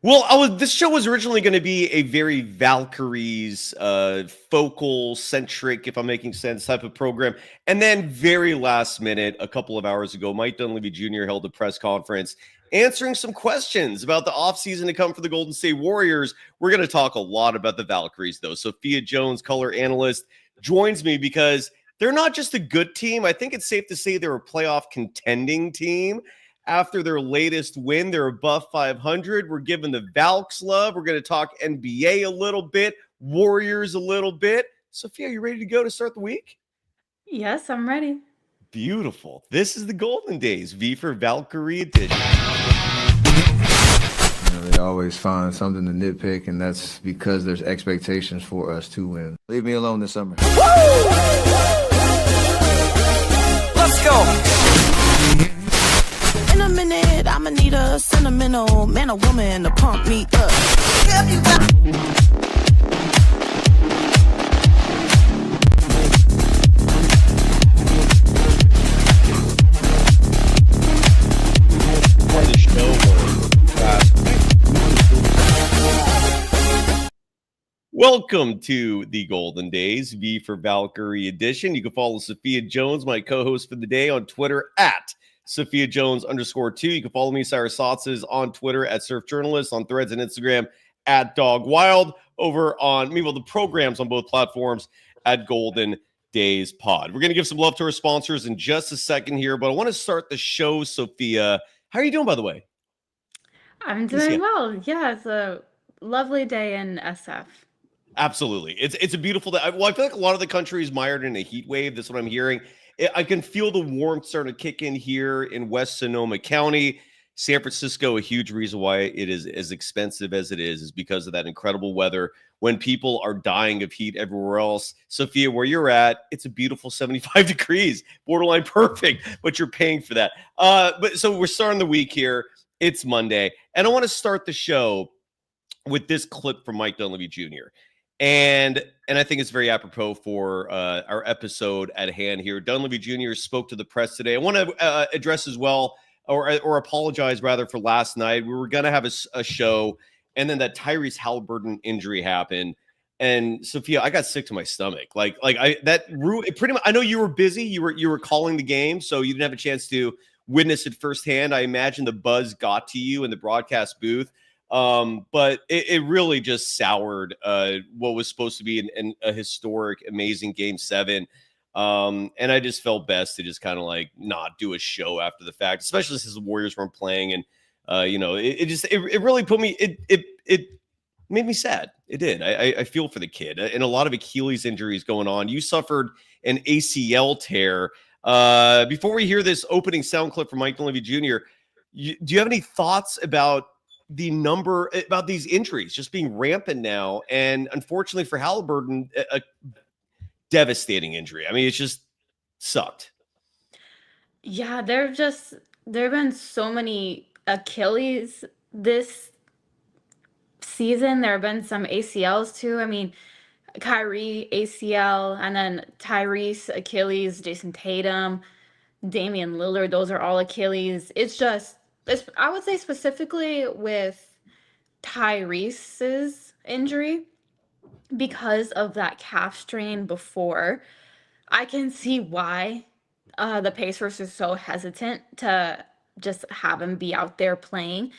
Well, this show was originally going to be a very Valkyries, focal centric, if I'm making sense, type of program. And then very last minute, a couple of hours ago, Mike Dunleavy Jr. held a press conference answering some questions about the offseason to come for the Golden State Warriors. We're going to talk a lot about the Valkyries, though. Sophia Jones, color analyst, joins me because they're not just a good team. I think it's safe to say they're a playoff contending team. After their latest win, they're above 500. We're giving the Valks love. We're going to talk NBA a little bit, Warriors a little bit. Sophia, you ready to go to start the week? Yes, I'm ready. Beautiful. This is the Golden Days, V for Valkyrie edition. They always find something to nitpick, and that's because there's expectations for us to win. Leave me alone this summer. Woo! Let's go. In a minute, I'ma need a sentimental man or woman to pump me up. Welcome to the Golden Days, V for Valkyrie edition. You can follow Sophia Jones, my co-host for the day, on Twitter at Sophia Jones _2. You can follow me, Cyrus Saatsaz, on Twitter at Surf Journalist, on Threads and Instagram at Dog Wild, over on the programs on both platforms at Golden Days Pod. We're going to give some love to our sponsors in just a second here, but I want to start the show, Sophia. How are you doing, by the way? I'm doing well. Yeah, it's a lovely day in SF. Absolutely. It's a beautiful day. Well, I feel like a lot of the country is mired in a heat wave. That's what I'm hearing. I can feel the warmth starting to kick in here in West Sonoma County. San Francisco, a huge reason why it is as expensive as it is because of that incredible weather when people are dying of heat everywhere else. Sophia, where you're at, it's a beautiful 75 degrees, borderline perfect, but you're paying for that. But so we're starting the week here. It's Monday, and I want to start the show with this clip from Mike Dunleavy Jr. And I think it's very apropos for our episode at hand here. Dunleavy Jr. spoke to the press today. I want to address as well, or apologize rather, for last night. We were going to have a show, and then that Tyrese Halliburton injury happened. And Sophia, I got sick to my stomach. Pretty much. I know you were busy. You were calling the game, so you didn't have a chance to witness it firsthand. I imagine the buzz got to you in the broadcast booth. But it really just soured what was supposed to be a historic, amazing Game 7. And I just felt best to just kind of like not do a show after the fact, especially since the Warriors weren't playing. And it really put me. It made me sad. It did. I feel for the kid, and a lot of Achilles injuries going on. You suffered an ACL tear. Before we hear this opening sound clip from Mike Dunleavy Jr., do you have any thoughts about these injuries just being rampant now? And unfortunately for Halliburton, a devastating injury. I mean, it's just sucked. Yeah, there have been so many Achilles this season. There have been some ACLs too. I mean, Kyrie ACL, and then Tyrese Achilles, Jason Tatum, Damian Lillard, those are all Achilles. I would say specifically with Tyrese's injury, because of that calf strain before, I can see why the Pacers are so hesitant to just have him be out there playing.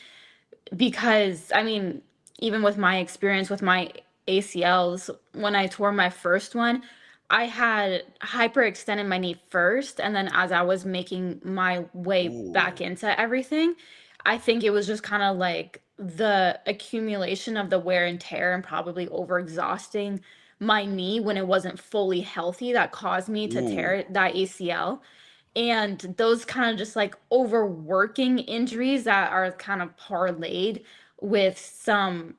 Because, I mean, even with my experience with my ACLs, when I tore my first one, I had hyperextended my knee first, and then as I was making my way back into everything, I think it was just kind of like the accumulation of the wear and tear and probably overexhausting my knee when it wasn't fully healthy that caused me to tear that ACL. And those kind of just like overworking injuries that are kind of parlayed with some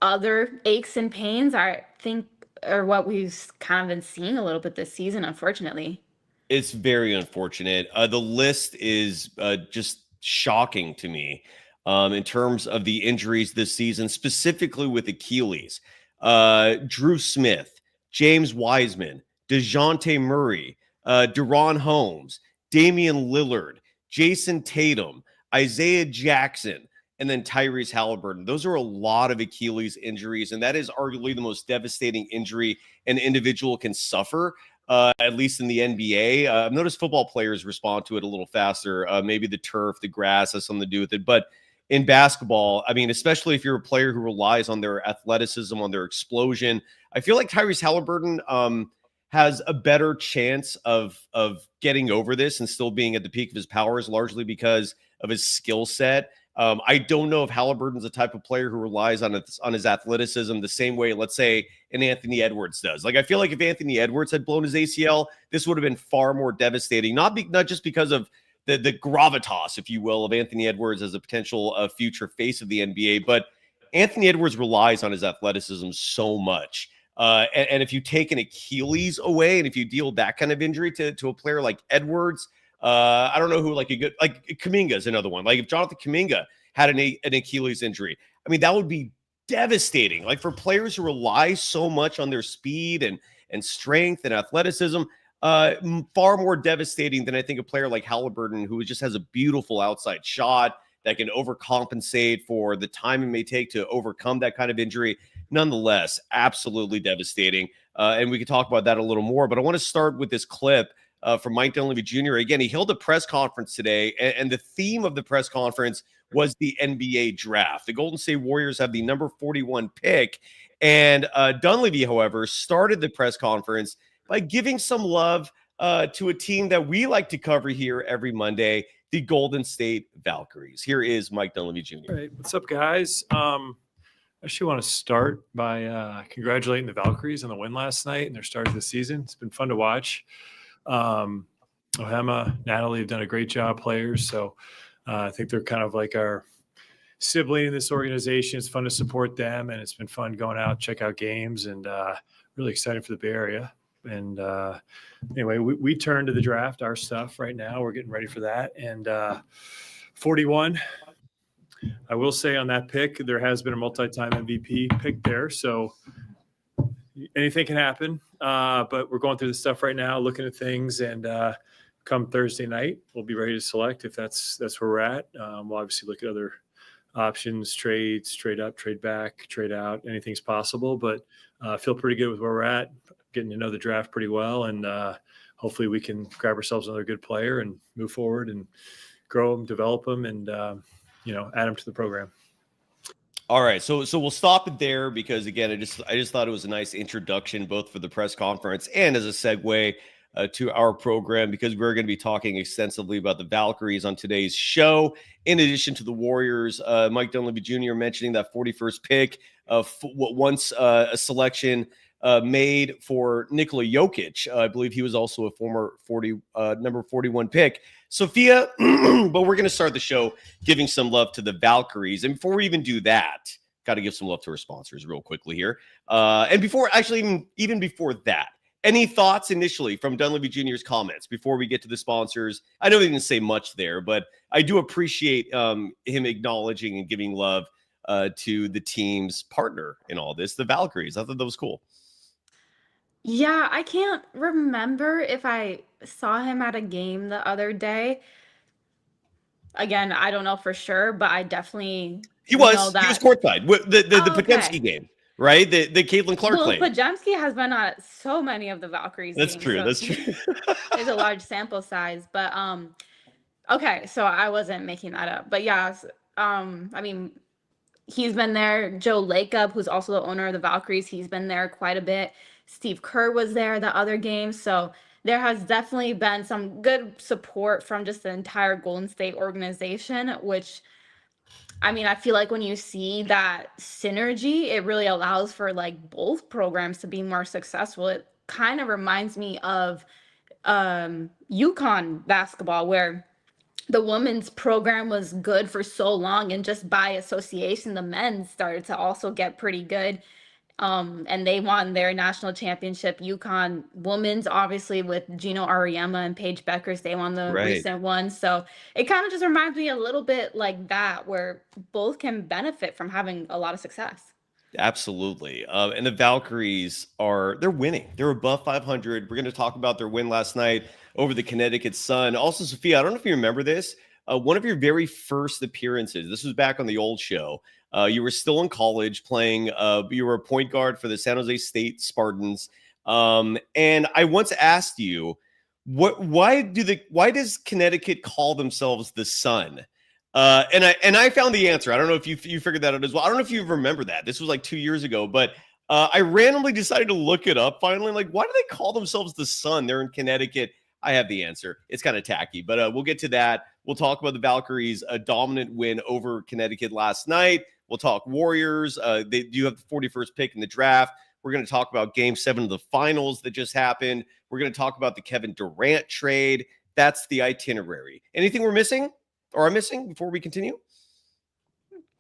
other aches and pains, I think, are what we've kind of been seeing a little bit this season, unfortunately. It's very unfortunate. The list is just shocking to me in terms of the injuries this season, specifically with Achilles. Drew Smith, James Wiseman, DeJounte Murray, Deron Holmes, Damian Lillard, Jason Tatum, Isaiah Jackson, and then Tyrese Halliburton. Those are a lot of Achilles injuries, and that is arguably the most devastating injury an individual can suffer, at least in the NBA. I've noticed football players respond to it a little faster. Maybe the turf, the grass has something to do with it. But in basketball, I mean, especially if you're a player who relies on their athleticism, on their explosion, I feel like Tyrese Halliburton has a better chance of getting over this and still being at the peak of his powers, largely because of his skill set. I don't know if Halliburton's the type of player who relies on his athleticism the same way, let's say, an Anthony Edwards does. Like, I feel like if Anthony Edwards had blown his ACL, this would have been far more devastating, not just because of the gravitas, if you will, of Anthony Edwards as a potential future face of the NBA, but Anthony Edwards relies on his athleticism so much. And if you take an Achilles away, and if you deal that kind of injury to a player like Edwards, I don't know who, like Kuminga is another one. Like if Jonathan Kuminga had an Achilles injury, I mean, that would be devastating. Like for players who rely so much on their speed and strength and athleticism, far more devastating than I think a player like Halliburton, who just has a beautiful outside shot that can overcompensate for the time it may take to overcome that kind of injury. Nonetheless, absolutely devastating. And we can talk about that a little more, but I want to start with this clip from Mike Dunleavy Jr. Again, he held a press conference today, and the theme of the press conference was the NBA draft. The Golden State Warriors have the number 41 pick, and Dunleavy, however, started the press conference by giving some love to a team that we like to cover here every Monday, the Golden State Valkyries. Here is Mike Dunleavy Jr. All right, what's up, guys? I actually want to start by congratulating the Valkyries on the win last night and their start of the season. It's been fun to watch. Ohema, Natalie have done a great job, players. So I think they're kind of like our sibling in this organization. It's fun to support them, and it's been fun going out, check out games, and really excited for the Bay Area. And anyway, we turn to the draft, our stuff right now. We're getting ready for that. And 41, I will say on that pick, there has been a multi-time MVP pick there. So anything can happen. But we're going through the stuff right now, looking at things, and come Thursday night, we'll be ready to select if that's where we're at. We'll obviously look at other options, trades, trade up, trade back, trade out. Anything's possible, but I feel pretty good with where we're at, getting to know the draft pretty well, and hopefully we can grab ourselves another good player and move forward and grow them, develop them, and add them to the program. All right, so we'll stop it there because again, I just thought it was a nice introduction, both for the press conference and as a segue to our program, because we're going to be talking extensively about the Valkyries on today's show. In addition to the Warriors, Mike Dunleavy Jr. mentioning that 41st pick of once a selection made for Nikola Jokic. I believe he was also a former number 41 pick. Sophia, but we're going to start the show giving some love to the Valkyries. And before we even do that, got to give some love to our sponsors real quickly here. And before, actually, even before that, any thoughts initially from Dunleavy Jr.'s comments before we get to the sponsors? I know he didn't say much there, but I do appreciate him acknowledging and giving love to the team's partner in all this, the Valkyries. I thought that was cool. Yeah, I can't remember if I saw him at a game the other day. Again, I don't know for sure, but I definitely He was that. courtside with the Potemski Okay. game, right? The Caitlin Clark Well, claim. Podziemski has been at so many of the Valkyries That's games, true. so That's true. there's a large sample size. But okay, so I wasn't making that up. But yeah, I mean, he's been there. Joe Lacob, who's also the owner of the Valkyries, he's been there quite a bit. Steve Kerr was there the other game. So there has definitely been some good support from just the entire Golden State organization, which, I mean, I feel like when you see that synergy, it really allows for like both programs to be more successful. It kind of reminds me of UConn basketball, where the women's program was good for so long, and just by association, the men's started to also get pretty good. And they won their national championship. UConn women's, obviously, with Gino Auriemma and Paige Beckers, they won the recent one. So it kind of just reminds me a little bit like that, where both can benefit from having a lot of success. Absolutely. And the Valkyries they're winning. They're above 500. We're going to talk about their win last night over the Connecticut Sun. Also, Sophia, I don't know if you remember this. one of your very first appearances. This was back on the old show. You were still in college playing. You were a point guard for the San Jose State Spartans. And I once asked you, why does Connecticut call themselves the Sun? And I found the answer. I don't know if you figured that out as well. I don't know if you remember that. This was like 2 years ago, but I randomly decided to look it up finally. Like, why do they call themselves the Sun? They're in Connecticut. I have the answer. It's kind of tacky, but we'll get to that. We'll talk about the Valkyries, a dominant win over Connecticut last night. We'll talk Warriors. They do have the 41st pick in the draft. We're going to talk about Game 7 of the finals that just happened. We're going to talk about the Kevin Durant trade. That's the itinerary. Anything we're missing or I'm missing before we continue?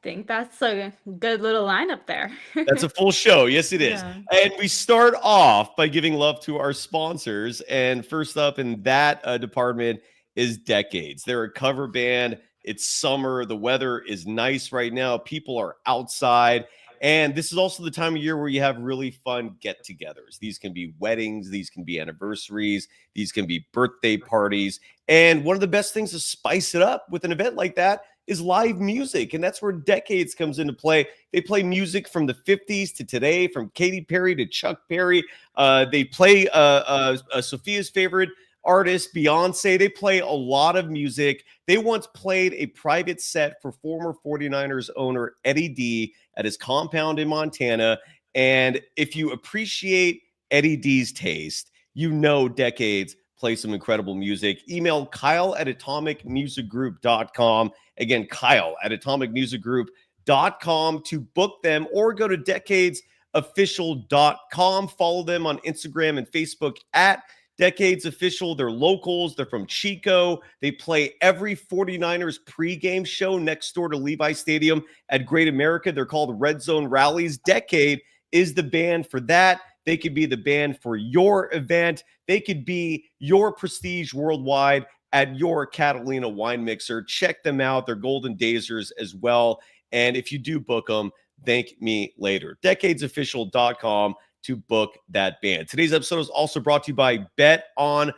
Think that's a good little lineup there. That's a full show. Yes, it is. Yeah. And we start off by giving love to our sponsors. And first up in that department is Decades. They're a cover band. It's summer. The weather is nice right now. People are outside. And this is also the time of year where you have really fun get-togethers. These can be weddings. These can be anniversaries. These can be birthday parties. And one of the best things to spice it up with an event like that is live music. And that's where Decades comes into play. They play music from the 50s to today, from Katy Perry to Chuck Berry. They play Sophia's favorite artist, Beyonce. They play a lot of music. They once played a private set for former 49ers owner Eddie D at his compound in Montana. And if you appreciate Eddie D's taste, you know Decades play some incredible music. Email Kyle@atomicmusicgroup.com. Again, Kyle@atomicmusicgroup.com to book them, or go to decadesofficial.com. Follow them on Instagram and Facebook at Decades Official. They're locals. They're from Chico. They play every 49ers pregame show next door to Levi Stadium at Great America. They're called Red Zone Rallies. Decade is the band for that. They could be the band for your event. They could be your prestige worldwide at your Catalina wine mixer. Check them out. They're Golden Dazers as well. And if you do book them, thank me later. Decadesofficial.com to book that band. Today's episode is also brought to you by BetOnline,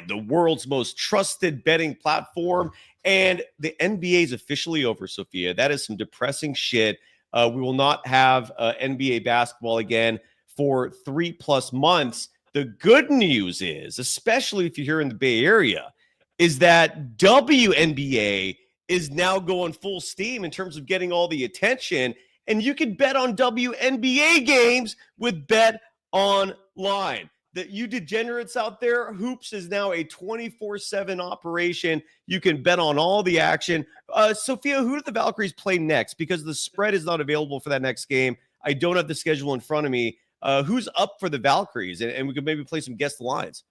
the world's most trusted betting platform. And the NBA is officially over, Sophia. That is some depressing shit. We will not have NBA basketball again for 3+ months. The good news is, especially if you're here in the Bay Area, is that WNBA is now going full steam in terms of getting all the attention. And you can bet on WNBA games with BetOnline. That you degenerates out there, Hoops is now a 24/7 operation. You can bet on all the action. Sophia, who do the Valkyries play next? Because the spread is not available for that next game. I don't have the schedule in front of me. Who's up for the Valkyries? And we could maybe play some guest lines.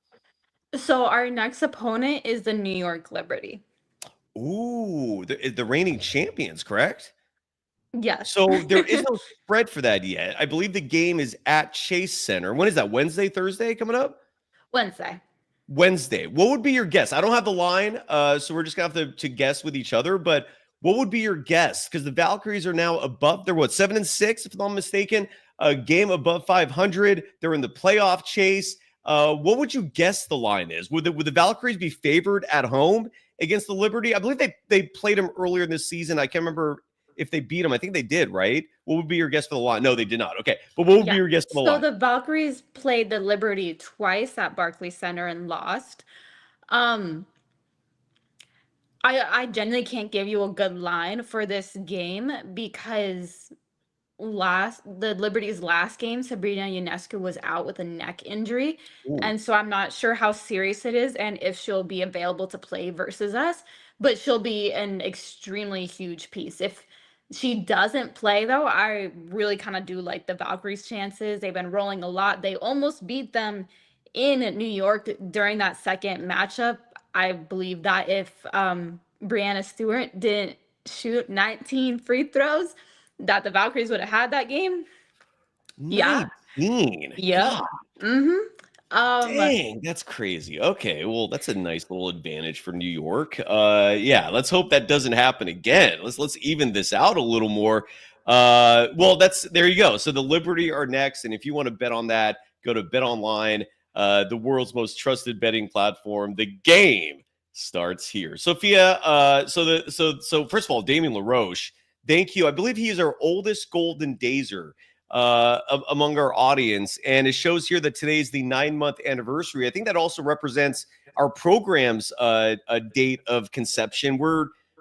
So our next opponent is the New York Liberty. Ooh, the reigning champions, correct? Yes. So there is no spread for that yet. I believe the game is at Chase Center. When is that? Wednesday, Thursday coming up? Wednesday. What would be your guess? I don't have the line, so we're just going to have to guess with each other. But what would be your guess? Because the Valkyries are now above. They're 7-6, if I'm not mistaken. A game above 500. They're in the playoff chase. What would you guess the line is? Would the Valkyries be favored at home against the Liberty? I believe they played them earlier in this season. I can't remember if they beat them. I think they did, right? What would be your guess for the line? No, they did not. Okay. But what would be your guess for the line? So the Valkyries played the Liberty twice at Barclays Center and lost. I genuinely can't give you a good line for this game because the Liberty's last game, Sabrina Ionescu was out with a neck injury. Ooh. And so I'm not sure how serious it is and if she'll be available to play versus us, but she'll be an extremely huge piece. If she doesn't play, though, I really kind of do like the Valkyries' chances. They've been rolling a lot. They almost beat them in New York during that second matchup. I believe that if Brianna Stewart didn't shoot 19 free throws, that the Valkyries would have had that game. 19. Yeah. Mm-hmm. Dang, that's crazy. Okay, well, that's a nice little advantage for New York. Yeah, let's hope that doesn't happen again. Let's even this out a little more. Well, there you go. So the Liberty are next, and if you want to bet on that, go to BetOnline, the world's most trusted betting platform. The game starts here. Sophia, so first of all, Damien LaRoche, thank you. I believe he is our oldest Golden Dazer among our audience, and it shows here that today is the 9-month anniversary. I think that also represents our program's a date of conception.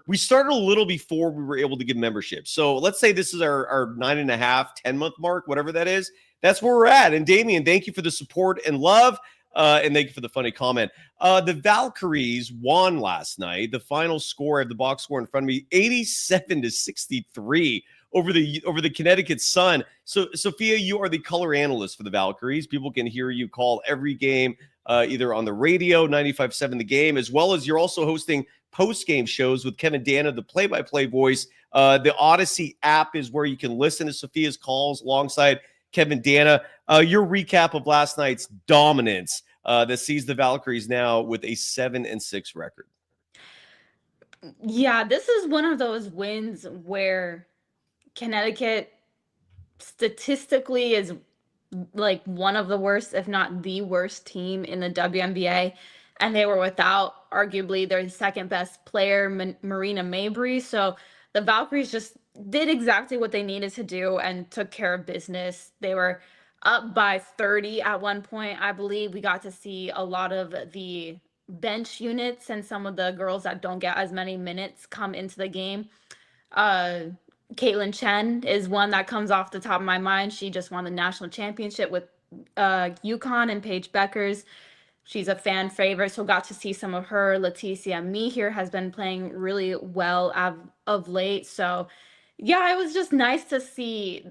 We started a little before we were able to give membership. So let's say this is our 9.5, 10-month mark, whatever that is. That's where we're at. And Damien, thank you for the support and love. And thank you for the funny comment. The Valkyries won last night. The final score, I have the box score in front of me, 87-63 over the Connecticut Sun. So, Sophia, you are the color analyst for the Valkyries. People can hear you call every game, either on the radio, 95.7 The Game, as well as you're also hosting post-game shows with Kevin Dana, the play-by-play voice. The Odyssey app is where you can listen to Sophia's calls alongside Kevin Dana. Your recap of last night's dominance that sees the Valkyries now with a 7-6 record. Yeah, this is one of those wins where Connecticut statistically is like one of the worst, if not the worst team in the WNBA. And they were without arguably their second best player, Marina Mabry. So the Valkyries just did exactly what they needed to do and took care of business. They were up by 30 at one point. I believe we got to see a lot of the bench units and some of the girls that don't get as many minutes come into the game. Caitlin Chen is one that comes off the top of my mind. She just won the national championship with UConn and Paige Beckers. She's a fan favorite, so got to see some of her. Leticia Mehier has been playing really well of late. So, yeah, it was just nice to see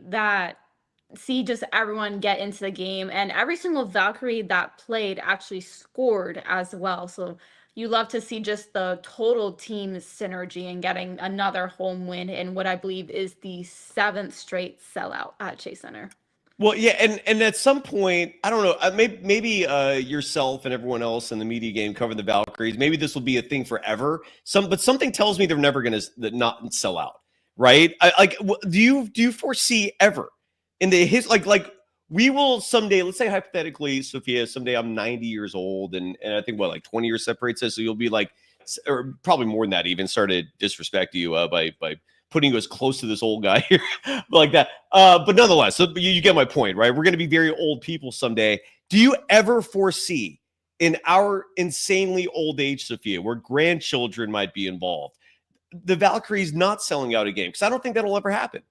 just everyone get into the game. And every single Valkyrie that played actually scored as well. So you love to see just the total team synergy and getting another home win in what I believe is the 7th straight sellout at Chase Center. Well, yeah, and at some point, I don't know, maybe yourself and everyone else in the media game covering the Valkyries, maybe this will be a thing forever. But something tells me they're never going to not sell out, right? Do you foresee ever in the like we will someday? Let's say hypothetically, Sophia, someday I'm 90 years old, and I think like 20 years separates us, so you'll be like, or probably more than that, even started to disrespect you by putting you as close to this old guy here like that. But nonetheless, so you get my point, right? We're going to be very old people someday. Do you ever foresee in our insanely old age, Sophia, where grandchildren might be involved, the Valkyries not selling out a game? Because I don't think that'll ever happen.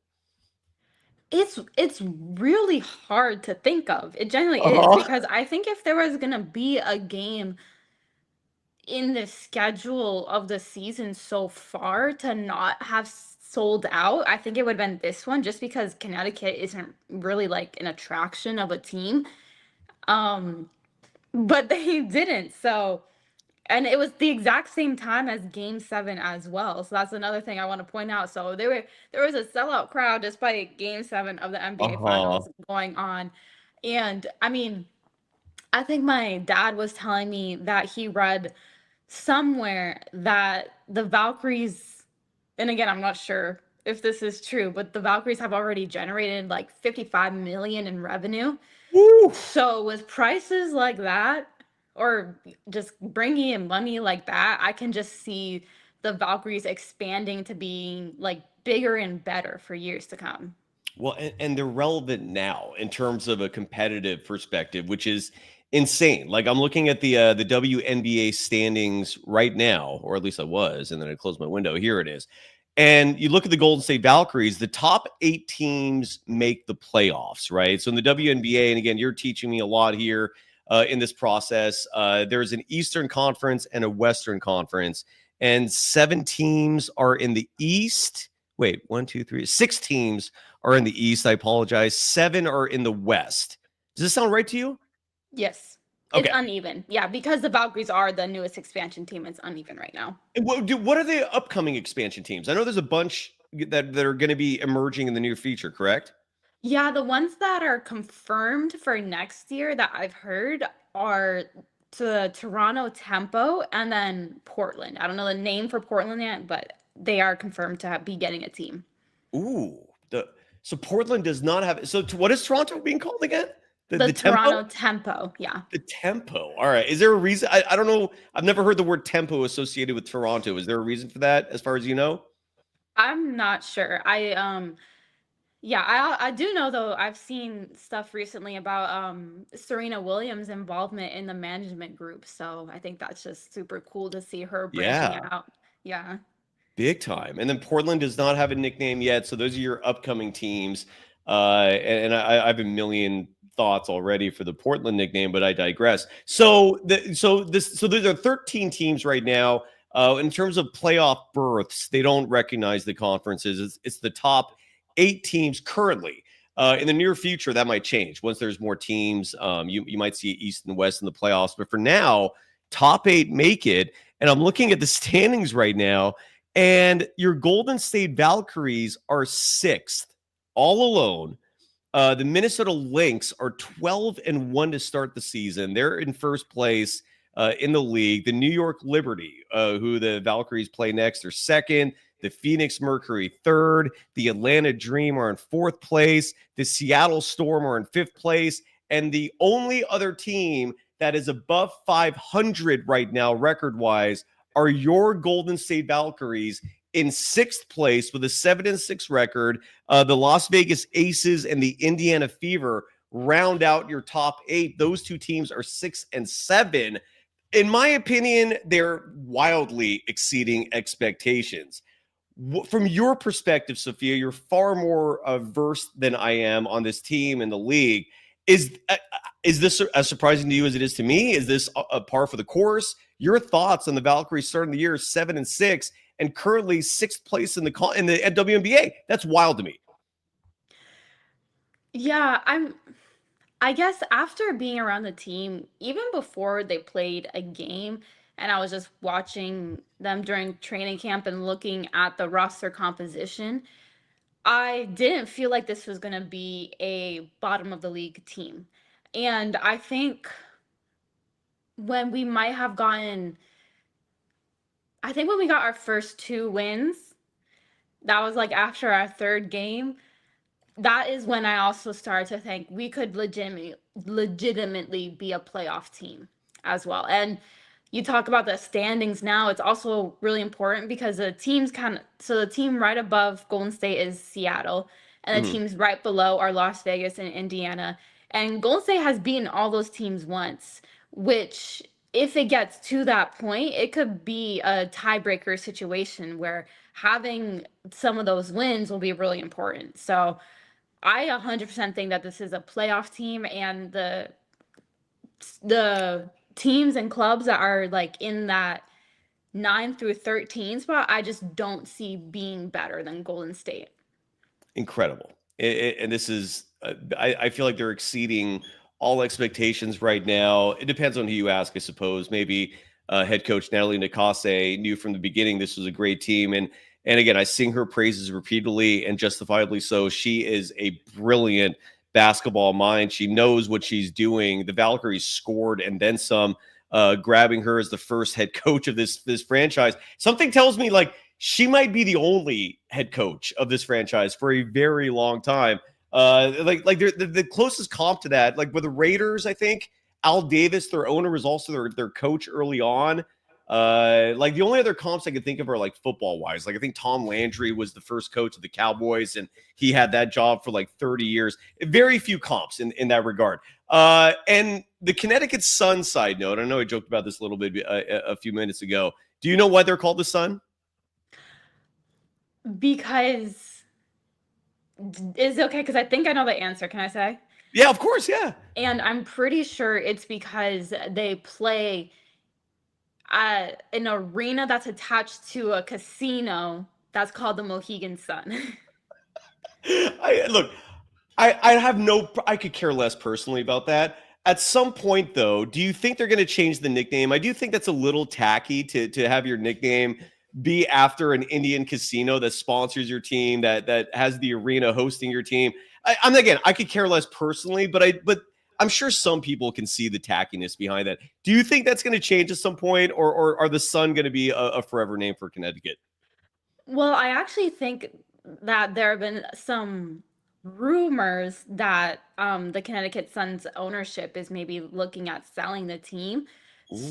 It's really hard to think of. It genuinely is, because I think if there was going to be a game in the schedule of the season so far to not have sold out, I think it would have been this one, just because Connecticut isn't really like an attraction of a team. But they didn't. So, and it was the exact same time as Game 7 as well. So that's another thing I want to point out. So there was a sellout crowd despite Game 7 of the NBA Finals going on. And I mean, I think my dad was telling me that he read somewhere that the Valkyries, and again, I'm not sure if this is true, but the Valkyries have already generated like $55 million in revenue. Woo! So with prices like that, or just bringing in money like that, I can just see the Valkyries expanding to being like bigger and better for years to come. Well, and they're relevant now in terms of a competitive perspective, which is insane. Like I'm looking at the WNBA standings right now, or at least I was, and then I closed my window. Here it is. And you look at the Golden State Valkyries, the top 8 teams make the playoffs, right? So in the WNBA, and again, you're teaching me a lot here in this process. There's an Eastern Conference and a Western Conference, and 7 teams are in the East. Wait, 1, 2, 3, 6 teams are in the East. I apologize. 7 are in the West. Does this sound right to you? Yes. Okay. It's uneven. Yeah, because the Valkyries are the newest expansion team, it's uneven right now. And what are the upcoming expansion teams? I know there's a bunch that are going to be emerging in the near future, correct? Yeah, the ones that are confirmed for next year that I've heard are to Toronto Tempo and then Portland. I don't know the name for Portland yet, but they are confirmed to be getting a team. Ooh. So Portland does not have. So what is Toronto being called again? The tempo? Toronto Tempo, yeah. The tempo. All right. Is there a reason? I don't know. I've never heard the word tempo associated with Toronto. Is there a reason for that, as far as you know? I'm not sure. Yeah, I do know though. I've seen stuff recently about Serena Williams' involvement in the management group, so I think that's just super cool to see her branching Yeah, out. Yeah. big time. And then Portland does not have a nickname yet, so those are your upcoming teams. I have a million thoughts already for the Portland nickname, but I digress. So there are 13 teams right now. In terms of playoff berths, they don't recognize the conferences. It's the top 8 teams currently. In the near future, that might change. Once there's more teams, you might see East and West in the playoffs. But for now, top 8 make it. And I'm looking at the standings right now, and your Golden State Valkyries are 6th, all alone. The Minnesota Lynx are 12-1 to start the season. They're in first place in the league. The New York Liberty, who the Valkyries play next, are second. The Phoenix Mercury third. The Atlanta Dream are in fourth place. The Seattle Storm are in fifth place. And the only other team that is above 500 right now, record-wise, are your Golden State Valkyries in sixth place with a 7-6 record. The Las Vegas Aces and the Indiana Fever round out your top 8. Those two teams are 6 and 7. In my opinion, they're wildly exceeding expectations. From your perspective, Sophia, you're far more versed than I am on this team and the league. Is this as surprising to you as it is to me? Is this a par for the course? Your thoughts on the Valkyries starting the year 7-6 and currently 6th place in the WNBA? That's wild to me. Yeah, I guess after being around the team, even before they played a game, and I was just watching them during training camp and looking at the roster composition, I didn't feel like this was going to be a bottom of the league team. And I think when we might have gotten, I think when we got our first 2 wins, that was like after our 3rd game. That is when I also started to think we could legitimately be a playoff team as well. And you talk about the standings now, it's also really important because the teams the team right above Golden State is Seattle, and the teams right below are Las Vegas and Indiana. And Golden State has beaten all those teams once, which if it gets to that point, it could be a tiebreaker situation where having some of those wins will be really important. So I 100% think that this is a playoff team, and the teams and clubs that are like in that 9 through 13 spot, I just don't see being better than Golden State. Incredible. And this is, I feel like they're exceeding all expectations right now. It depends on who you ask, I suppose. Maybe head coach Natalie Nakase knew from the beginning this was a great team. And again, I sing her praises repeatedly, and justifiably so. She is a brilliant basketball mind. She knows what she's doing. The Valkyries scored and then some, grabbing her as the first head coach of this franchise. Something tells me like she might be the only head coach of this franchise for a very long time. Like the closest comp to that, like with the Raiders, I think Al Davis, their owner, was also their coach early on. Like the only other comps I could think of are like football wise. Like I think Tom Landry was the first coach of the Cowboys, and he had that job for like 30 years. Very few comps in that regard. And the Connecticut Sun side note, I know I joked about this a little bit a few minutes ago. Do you know why they're called the Sun? Because is it okay? Because I think I know the answer. Can I say? Yeah, of course. Yeah. And I'm pretty sure it's because they play an arena that's attached to a casino that's called the Mohegan Sun. I could care less personally about that. At some point, though, do you think they're going to change the nickname? I do think that's a little tacky to have your nickname be after an Indian casino that sponsors your team, that has the arena hosting your team. I could care less personally, but I'm sure some people can see the tackiness behind that. Do you think that's going to change at some point, or are the Sun going to be a forever name for Connecticut? Well, I actually think that there have been some rumors that the Connecticut Sun's ownership is maybe looking at selling the team.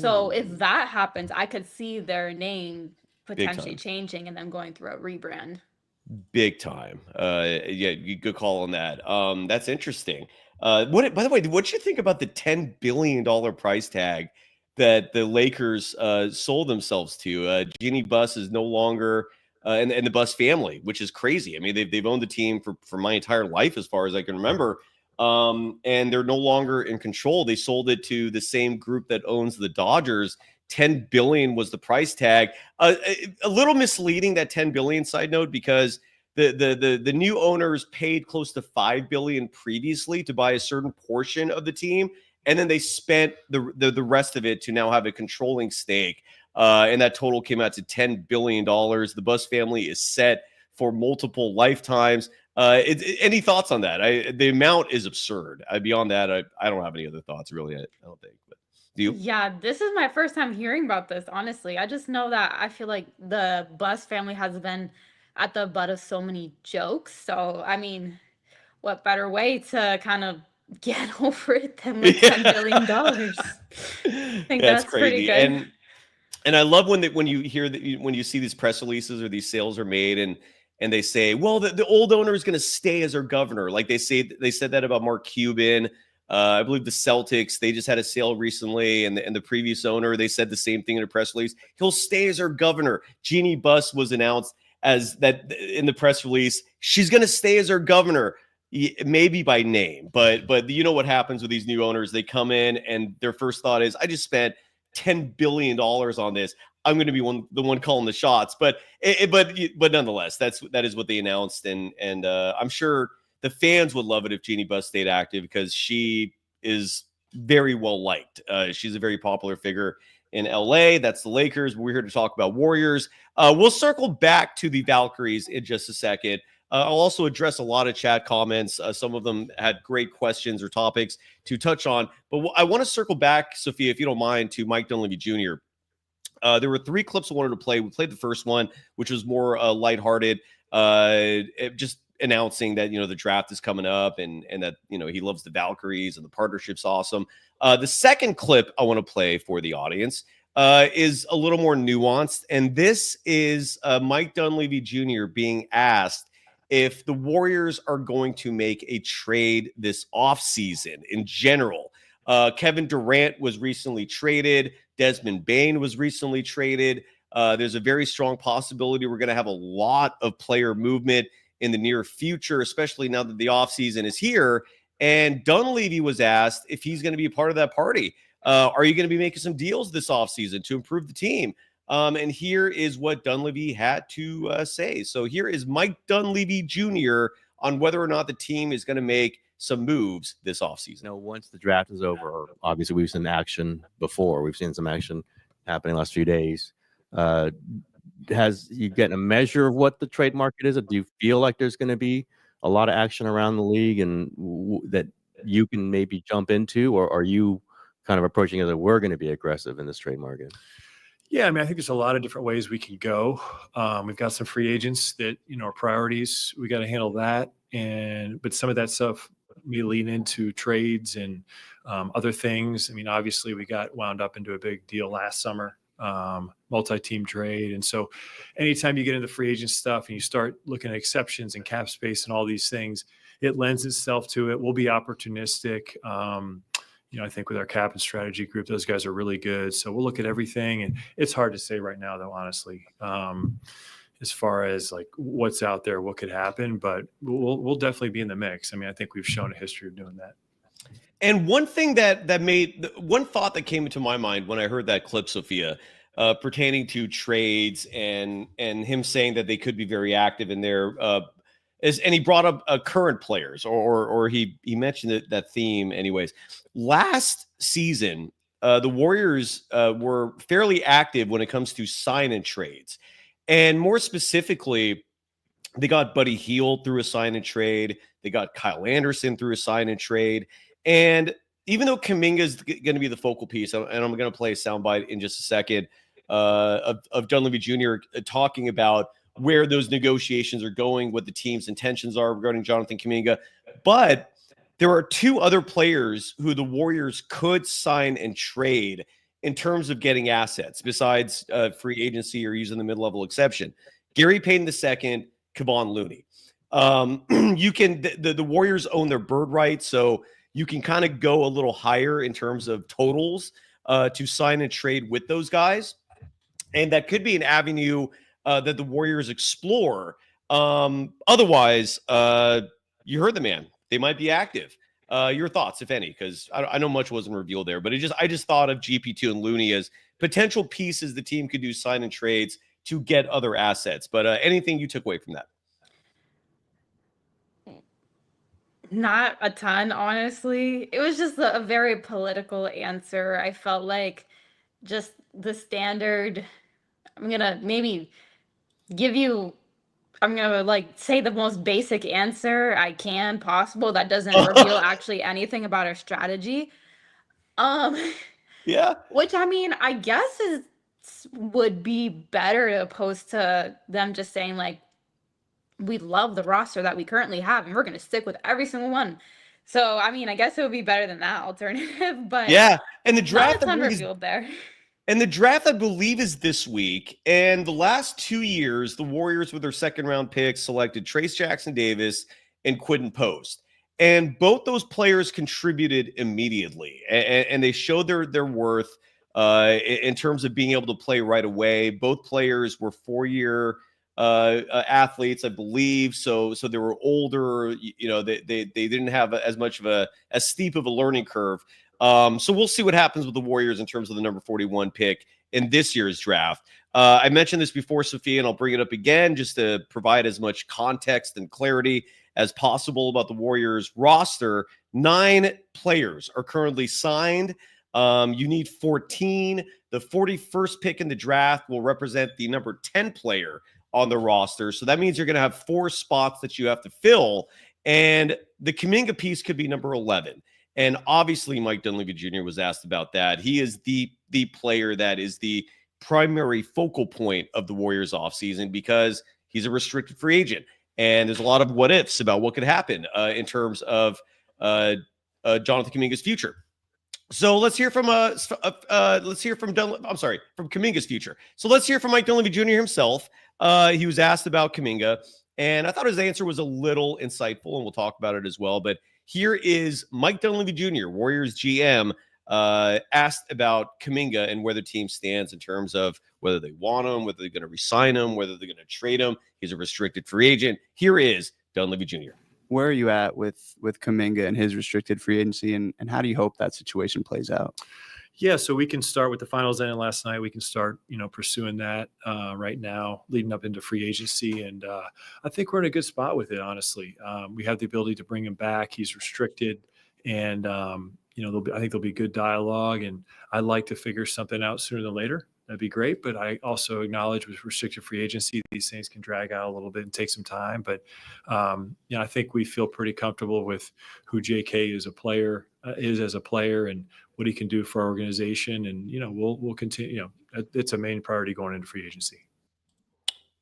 So if Ooh, that happens, I could see their name big potentially time. changing and them going through a rebrand. Big time. Yeah, good call on that. That's interesting. By the way, what did you think about the $10 billion price tag that the Lakers sold themselves to? Jeannie Buss is no longer and the Buss family, which is crazy. I mean, they've owned the team for my entire life, as far as I can remember. And they're no longer in control. They sold it to the same group that owns the Dodgers. 10 billion was the price tag. A little misleading, that 10 billion, side note, because the new owners paid close to 5 billion previously to buy a certain portion of the team, and then they spent the rest of it to now have a controlling stake. And that total came out to $10 billion. The Buss family is set for multiple lifetimes. Any thoughts on that? The amount is absurd. Beyond that, I don't have any other thoughts, really. I don't think. But do you? Yeah, this is my first time hearing about this, honestly. I just know that I feel like the Buss family has been at the butt of so many jokes. So, I mean, what better way to kind of get over it than with $10 billion? I think That's that's pretty crazy. good. And I love when you hear that, when you see these press releases or these sales are made, and they say, well, the old owner is going to stay as our governor. Like they said that about Mark Cuban. I believe the Celtics, they just had a sale recently, and the previous owner, they said the same thing in a press release. He'll stay as our governor. Jeannie Buss was announced as that in the press release. She's going to stay as our governor. Maybe by name, but you know what happens with these new owners? They come in and their first thought is, I just spent $10 billion on this. I'm going to be the one calling the shots. But nonetheless, that is what they announced, and I'm sure the fans would love it if Jeannie Buss stayed active, because she is very well liked. She's a very popular figure in LA. That's the Lakers. We're here to talk about Warriors. We'll circle back to the Valkyries in just a second. I'll also address a lot of chat comments. Some of them had great questions or topics to touch on. But I want to circle back, Sophia, if you don't mind, to Mike Dunleavy Jr. There were 3 clips I wanted to play. We played the first one, which was more lighthearted, just announcing that, the draft is coming up, and that, he loves the Valkyries and the partnership's awesome. The second clip I want to play for the audience is a little more nuanced. And this is Mike Dunleavy Jr. being asked if the Warriors are going to make a trade this offseason in general. Kevin Durant was recently traded. Desmond Bane was recently traded. There's a very strong possibility we're going to have a lot of player movement in the near future, especially now that the offseason is here. And Dunleavy was asked if he's going to be a part of that party. Are you going to be making some deals this offseason to improve the team? And here is what Dunleavy had to say. So here is Mike Dunleavy Jr. on whether or not the team is going to make some moves this offseason. Once the draft is over, obviously we've seen action before. We've seen some action happening the last few days. Has you getting a measure of what the trade market is? Do you feel like there's going to be a lot of action around the league and that you can maybe jump into, or are you kind of approaching it that we're going to be aggressive in this trade market? Yeah, I mean, I think there's a lot of different ways we can go. We've got some free agents that, are priorities. We got to handle that. But some of that stuff may lean into trades and other things. I mean, obviously we got wound up into a big deal last summer, multi-team trade. And so anytime you get into free agent stuff and you start looking at exceptions and cap space and all these things, it lends itself to it. We'll be opportunistic. I think with our cap and strategy group, those guys are really good. So we'll look at everything. And it's hard to say right now, though, honestly, as far as like what's out there, what could happen. But we'll definitely be in the mix. I mean, I think we've shown a history of doing that. And one thing that made one thought that came into my mind when I heard that clip, Sophia, pertaining to trades and him saying that they could be very active in there, and he brought up current players, or he mentioned that theme anyways. Last season, the Warriors were fairly active when it comes to sign and trades. And more specifically, they got Buddy Hield through a sign and trade. They got Kyle Anderson through a sign and trade. And even though Kuminga is going to be the focal piece, and I'm going to play a soundbite in just a second of Dunleavy Jr. talking about where those negotiations are going, what the team's intentions are regarding Jonathan Kuminga. But there are two other players who the Warriors could sign and trade in terms of getting assets besides free agency or using the mid-level exception. Gary Payton II, Kevon Looney. You can the Warriors own their bird rights, so you can kind of go a little higher in terms of totals to sign and trade with those guys, and that could be an avenue that the Warriors explore. Otherwise, you heard the man; they might be active. Your thoughts, if any, because I know much wasn't revealed there, but I just thought of GP2 and Looney as potential pieces the team could do sign and trades to get other assets. But anything you took away from that? Not a ton, honestly. It was just a very political answer. I felt like just the standard. I'm gonna maybe give you. I'm gonna like say the most basic answer I can possible that doesn't reveal actually anything about our strategy. Yeah. Which I mean, I guess would be better opposed to them just saying like, we love the roster that we currently have and we're going to stick with every single one. So, I mean, I guess it would be better than that alternative, but yeah. And the not draft, a ton revealed there. And the draft, I believe, is this week. And the last 2 years, the Warriors with their second round picks selected Trace Jackson Davis and Quinton Post. And both those players contributed immediately, and they showed their worth in terms of being able to play right away. Both players were 4-year athletes, I believe. So they were older. They didn't have as much of as steep of a learning curve. So we'll see what happens with the Warriors in terms of the number 41 pick in this year's draft. I mentioned this before, Sophia, and I'll bring it up again just to provide as much context and clarity as possible about the Warriors roster. 9 players are currently signed. You need 14. The 41st pick in the draft will represent the number 10 player on the roster. So that means you're going to have 4 spots that you have to fill. And the Kuminga piece could be number 11. And obviously, Mike Dunleavy Jr. was asked about that. He is the player that is the primary focal point of the Warriors offseason because he's a restricted free agent. And there's a lot of what ifs about what could happen in terms of Jonathan Kuminga's future. So let's hear from Kuminga's future. So let's hear from Mike Dunleavy Jr. himself. He was asked about Kuminga, and I thought his answer was a little insightful, and we'll talk about it as well. But here is Mike Dunleavy Jr., Warriors GM, asked about Kuminga and where the team stands in terms of whether they want him, whether they're going to re-sign him, whether they're going to trade him. He's a restricted free agent. Here is Dunleavy Jr. Where are you at with Kuminga and his restricted free agency, and how do you hope that situation plays out? Yeah, so we can start with the finals ending last night. We can start, pursuing that right now, leading up into free agency. And I think we're in a good spot with it, honestly. We have the ability to bring him back. He's restricted. And, I think there'll be good dialogue. And I'd like to figure something out sooner than later. That'd be great. But I also acknowledge with restricted free agency, these things can drag out a little bit and take some time. But, I think we feel pretty comfortable with who JK is as a player and what he can do for our organization. And, we'll continue, it's a main priority going into free agency.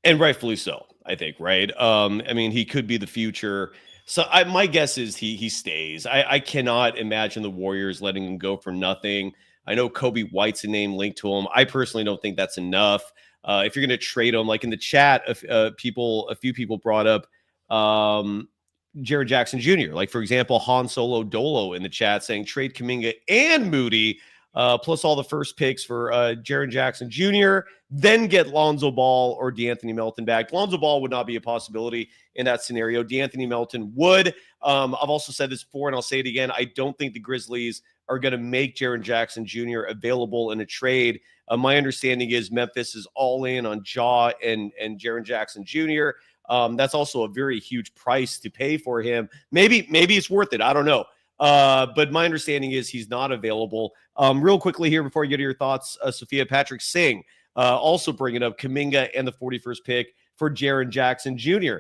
And rightfully so, I think, right? He could be the future. So my guess is he stays. I cannot imagine the Warriors letting him go for nothing. I know Kobe White's a name linked to him. I personally don't think that's enough. If you're going to trade him, like in the chat, a few people brought up Jaren Jackson Jr. Like, for example, Han Solo Dolo in the chat saying trade Kuminga and Moody, plus all the first picks for Jaren Jackson Jr., then get Lonzo Ball or DeAnthony Melton back. Lonzo Ball would not be a possibility in that scenario. DeAnthony Melton would. I've also said this before, and I'll say it again. I don't think the Grizzlies are going to make Jaren Jackson Jr. available in a trade. My understanding is Memphis is all in on Ja and Jaren Jackson Jr. That's also a very huge price to pay for him. Maybe it's worth it. I don't know. But my understanding is he's not available. Real quickly here before you get to your thoughts, Sophia, Patrick Singh also bringing up Kuminga and the 41st pick for Jaren Jackson Jr.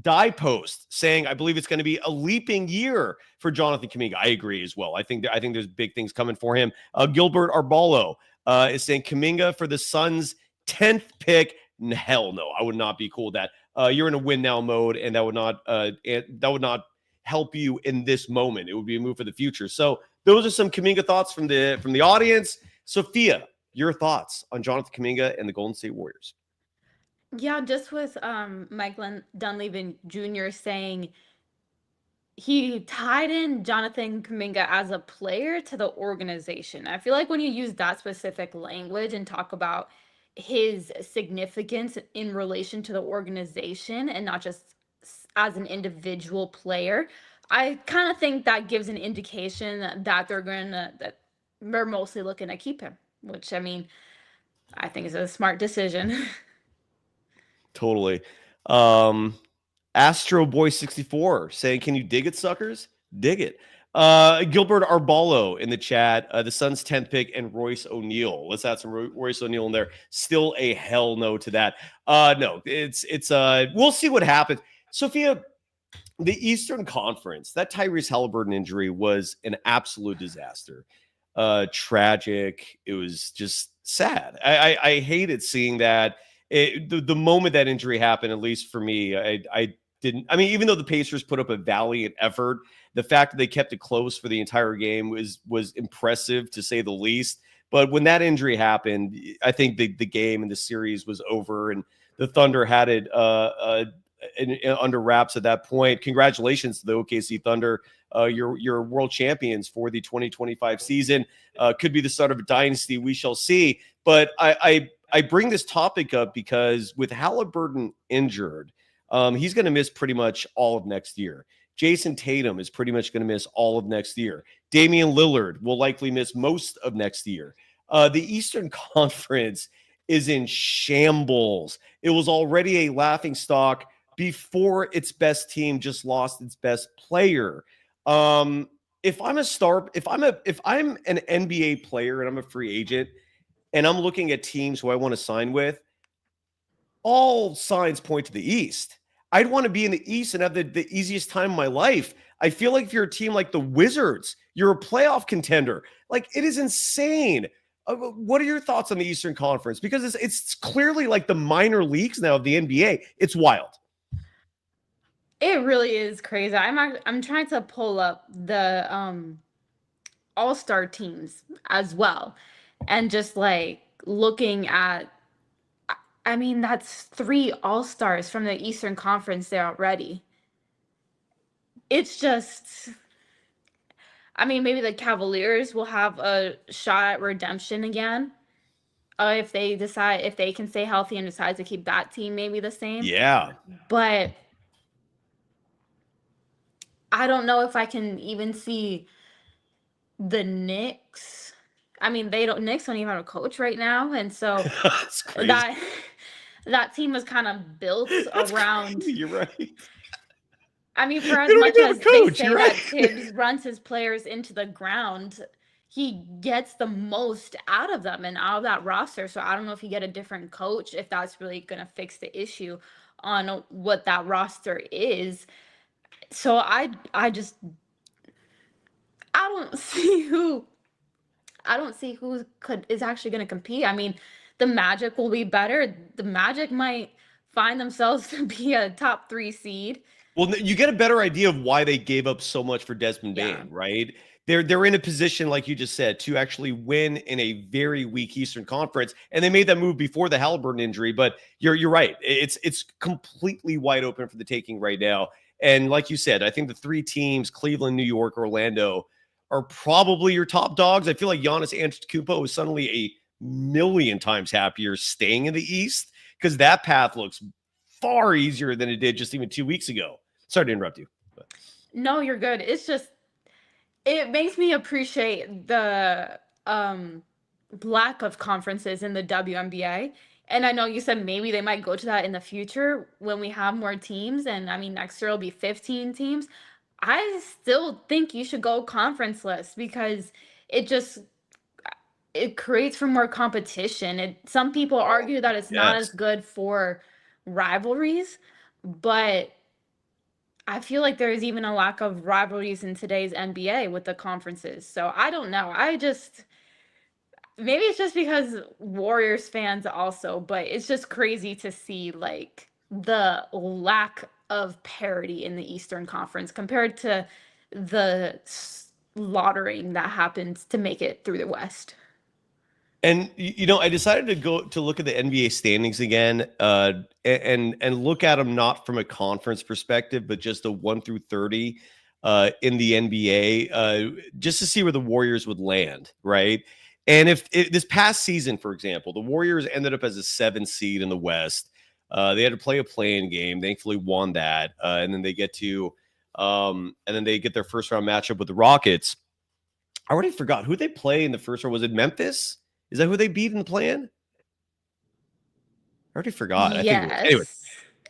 Die Post saying, I believe it's going to be a leaping year for Jonathan Kuminga. I agree as well. I think there's big things coming for him. Gilbert Arbalo is saying Kuminga for the Suns' 10th pick hell no, I would not be cool with that. You're in a win now mode, and that would not help you in this moment. It would be a move for the future. So those are some Kuminga thoughts from the audience. Sophia, your thoughts on Jonathan Kuminga and the Golden State Warriors? Yeah, just with Mike Dunleavy Jr. saying he tied in Jonathan Kuminga as a player to the organization. I feel like when you use that specific language and talk about his significance in relation to the organization and not just as an individual player, I kind of think that gives an indication that that they're mostly looking to keep him, which I mean, I think is a smart decision. Totally. Astro Boy 64 saying, "Can you dig it, suckers? Dig it." Gilbert Arbalo in the chat. The Suns 10th pick and Royce O'Neal. Let's add some Royce O'Neal in there. Still a hell no to that. No, it's we'll see what happens. Sophia, the Eastern Conference, that Tyrese Halliburton injury was an absolute disaster. Tragic. It was just sad. I hated seeing that. The moment that injury happened, at least for me, I didn't. I mean, even though the Pacers put up a valiant effort, the fact that they kept it close for the entire game was impressive, to say the least. But when that injury happened, I think the game and the series was over, and the Thunder had it under wraps at that point. Congratulations to the OKC Thunder. You're world champions for the 2025 season. Could be the start of a dynasty. We shall see. But I bring this topic up because with Halliburton injured, he's going to miss pretty much all of next year. Jason Tatum is pretty much going to miss all of next year. Damian Lillard will likely miss most of next year. The Eastern Conference is in shambles. It was already a laughingstock before its best team just lost its best player. If I'm an NBA player and I'm a free agent and I'm looking at teams who I want to sign with, all signs point to the East. I'd want to be in the East and have the easiest time of my life. I feel like if you're a team like the Wizards, you're a playoff contender. Like, it is insane. What are your thoughts on the Eastern Conference? Because it's clearly like the minor leagues now of the NBA. It's wild. It really is crazy. I'm trying to pull up the all-star teams as well, and just like looking at, I mean, that's 3 all-stars from the Eastern Conference there already. It's just, I mean, maybe the Cavaliers will have a shot at redemption again. If they can stay healthy and decide to keep that team maybe the same. Yeah. But I don't know if I can even see the Knicks. I mean, Knicks don't even have a coach right now, and so That's crazy. that team was kind of built around. Crazy. You're right. I mean, for as They don't much even have as a coach, they say you're that right. Tibbs runs his players into the ground, he gets the most out of them and out of that roster. So I don't know if you get a different coach, if that's really going to fix the issue on what that roster is. So I don't see who is actually going to compete. I mean, the Magic will be better. The Magic might find themselves to be a top 3 seed. Well, you get a better idea of why they gave up so much for Desmond Bane, right? They're in a position, like you just said, to actually win in a very weak Eastern Conference, and they made that move before the Halliburton injury. But you're right; it's completely wide open for the taking right now. And like you said, I think the 3 teams, Cleveland, New York, Orlando, are probably your top dogs. I feel like Giannis Antetokounmpo is suddenly a million times happier staying in the East because that path looks far easier than it did just even 2 weeks ago. Sorry to interrupt you. But. No, you're good. It's just, it makes me appreciate the lack of conferences in the WNBA. And I know you said maybe they might go to that in the future when we have more teams. And I mean, next year will be 15 teams. I still think you should go conference-less because it creates for more competition. Some people argue that it's not as good for rivalries, but I feel like there is even a lack of rivalries in today's NBA with the conferences. So I don't know. maybe it's just because Warriors fans also, but it's just crazy to see like the lack of parity in the Eastern Conference compared to the slaughtering that happens to make it through the West. And I decided to go to look at the NBA standings again, and look at them not from a conference perspective, but just a 1 through 30 in the NBA, just to see where the Warriors would land, right? And if this past season, for example, the Warriors ended up as a 7th seed in the West. They had to play a play-in game, thankfully won that, and then they get their first round matchup with the Rockets. I already forgot who they play in the first round. Was it Memphis? Is that who they beat in the play-in? I already forgot. Yes. Anyway,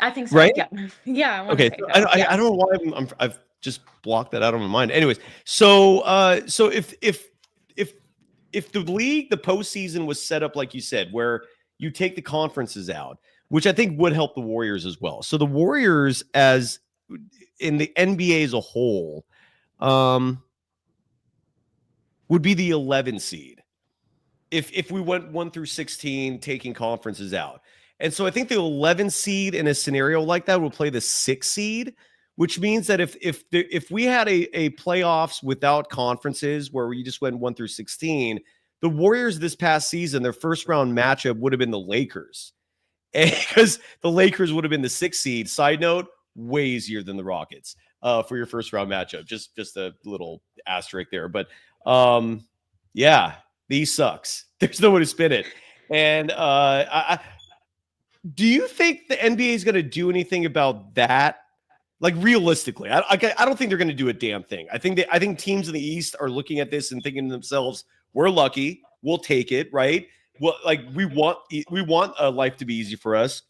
I think so. right? Yeah. Yeah. I Okay. So I don't know why I've just blocked that out of my mind. Anyways, so if the league, the postseason was set up like you said, where you take the conferences out, which I think would help the Warriors as well. So the Warriors, as in the NBA as a whole, would be the 11 seed. If we went 1 through 16, taking conferences out. And so I think the 11 seed in a scenario like that will play the 6 seed, which means that if we had a playoffs without conferences where we just went 1 through 16, the Warriors this past season, their first round matchup would have been the Lakers, because the Lakers would have been the 6th seed. Side note, way easier than the Rockets for your first round matchup. Just a little asterisk there. But yeah. These sucks. There's no way to spin it. And do you think the NBA is going to do anything about that? Like realistically, I don't think they're going to do a damn thing. I think teams in the East are looking at this and thinking to themselves, "We're lucky. We'll take it, right? Well, like we want life to be easy for us."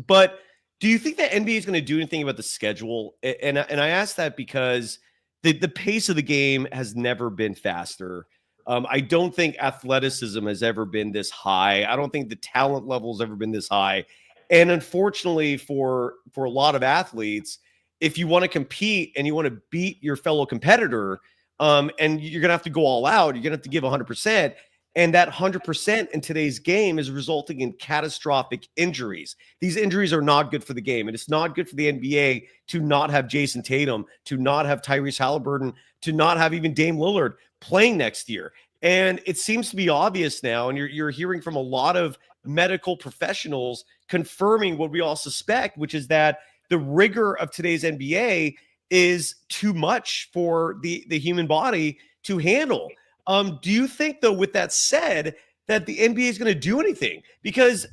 But do you think the NBA is going to do anything about the schedule? And I ask that because the pace of the game has never been faster. I don't think athleticism has ever been this high. I don't think the talent level has ever been this high. And unfortunately for a lot of athletes, if you want to compete and you want to beat your fellow competitor, and you're going to have to go all out, you're going to have to give 100%. And that 100% in today's game is resulting in catastrophic injuries. These injuries are not good for the game. And it's not good for the NBA to not have Jason Tatum, to not have Tyrese Halliburton, to not have even Dame Lillard playing next year. And it seems to be obvious now, and you're hearing from a lot of medical professionals confirming what we all suspect, which is that the rigor of today's NBA is too much for the human body to handle. Do you think, though, with that said, that the NBA is going to do anything? Because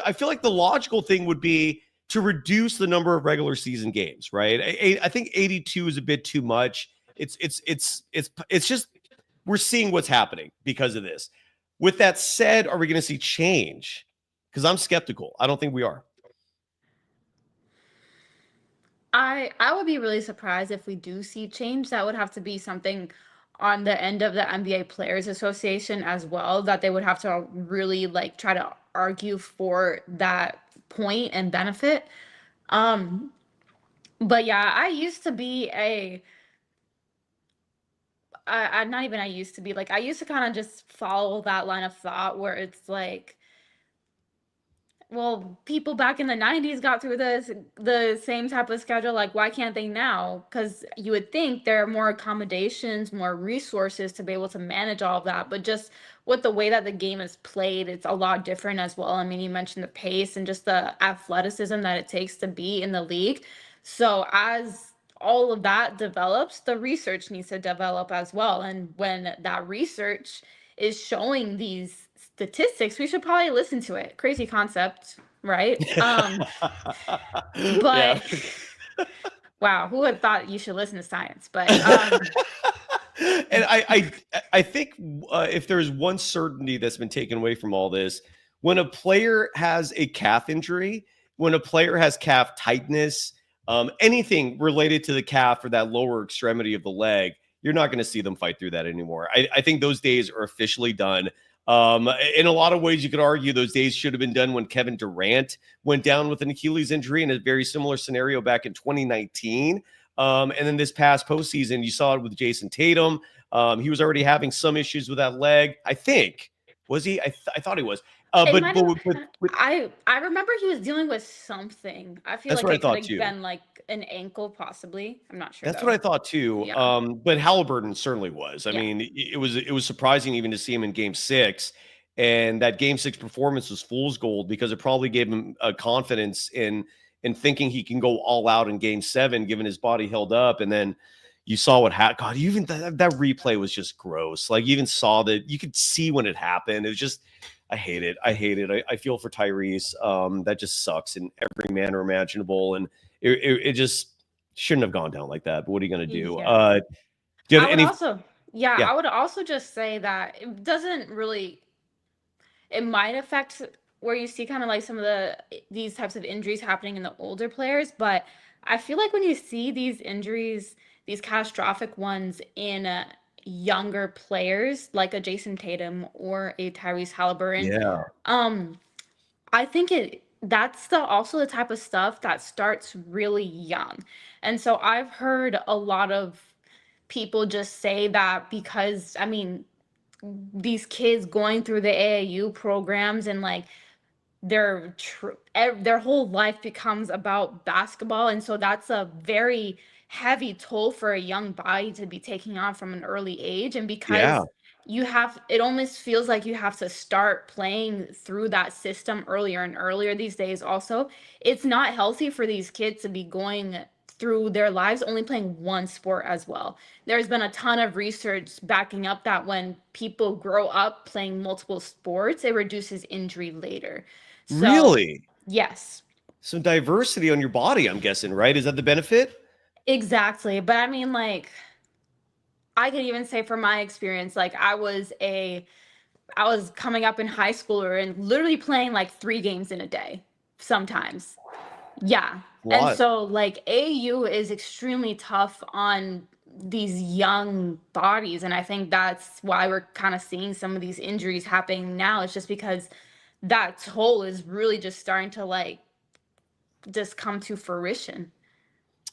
I feel like the logical thing would be to reduce the number of regular season games, right? I think 82 is a bit too much. It's just we're seeing what's happening because of this. With that said, are we going to see change? Because I'm skeptical. I don't think we are. I would be really surprised if we do see change. That would have to be something on the end of the NBA Players Association as well, that they would have to really like try to argue for that point and benefit. But yeah, I used to be I used to kind of just follow that line of thought where it's like, well, people back in the 90s got through the same type of schedule. Like, why can't they now? Because you would think there are more accommodations, more resources to be able to manage all of that. But just with the way that the game is played, it's a lot different as well. I mean, you mentioned the pace and just the athleticism that it takes to be in the league. So as all of that develops, the research needs to develop as well. And when that research is showing these statistics, we should probably listen to it. Crazy concept, right? But wow, who had thought you should listen to science? But and I think if there's one certainty that's been taken away from all this, when a player has a calf injury, when a player has calf tightness, anything related to the calf or that lower extremity of the leg, you're not going to see them fight through that anymore. I think those days are officially done. In a lot of ways, you could argue those days should have been done when Kevin Durant went down with an Achilles injury in a very similar scenario back in 2019. And then this past postseason, you saw it with Jason Tatum. He was already having some issues with that leg. I think Was he? I thought he was. It But might but, have. but I remember he was dealing with something. I feel that's like what I it could thought have too. been like an ankle, possibly. I'm not sure That's what though. I thought too. Yeah. But Halliburton certainly was. I Yeah. mean, it was surprising even to see him in Game 6, and that Game 6 performance was fool's gold because it probably gave him a confidence in thinking he can go all out in Game 7, given his body held up, and then you saw what happened. God, even that replay was just gross. Like, you even saw that you could see when it happened. It was just, I hate it. I hate it. I feel for Tyrese. That just sucks in every manner imaginable, and it just shouldn't have gone down like that. But what are you going to do? Yeah. Do you I have would any? also, yeah, Yeah. I would also just say that it doesn't really, it might affect where you see kind of like some of these types of injuries happening in the older players, but I feel like when you see these injuries, these catastrophic ones in younger players like a Jason Tatum or a Tyrese Halliburton, Yeah. um, I think that's also the type of stuff that starts really young. And so I've heard a lot of people just say that because I mean these kids going through the AAU programs and like their whole life becomes about basketball, and so that's a very heavy toll for a young body to be taking on from an early age. And Yeah. because it almost feels like you have to start playing through that system earlier and earlier these days. Also, it's not healthy for these kids to be going through their lives only playing one sport as well. There's been a ton of research backing up that when people grow up playing multiple sports, it reduces injury later. So, Really? yes, Some diversity on your body, I'm guessing, right? Is that the benefit? exactly. But I mean, like, I could even say from my experience, like, I was coming up in high school and literally playing like 3 games in a day sometimes. Yeah. And What? so, like, AU is extremely tough on these young bodies. And I think that's why we're kind of seeing some of these injuries happening now. It's just because that toll is really just starting to like just come to fruition.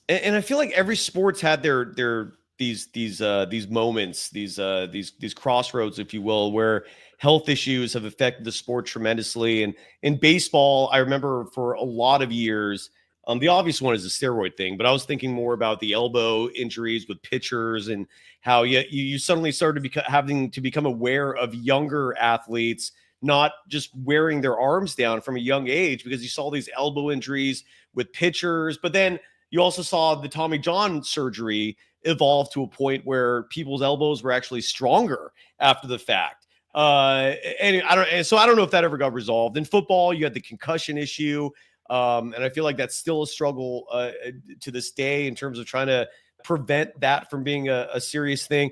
And I feel like every sport's had their these moments, these crossroads, if you will, where health issues have affected the sport tremendously. And in baseball, I remember for a lot of years, the obvious one is the steroid thing, but I was thinking more about the elbow injuries with pitchers and how you suddenly started having to become aware of younger athletes not just wearing their arms down from a young age because you saw these elbow injuries with pitchers, but then you also saw the Tommy John surgery evolve to a point where people's elbows were actually stronger after the fact. And I don't know if that ever got resolved. In football, you had the concussion issue, and I feel like that's still a struggle to this day in terms of trying to prevent that from being a serious thing.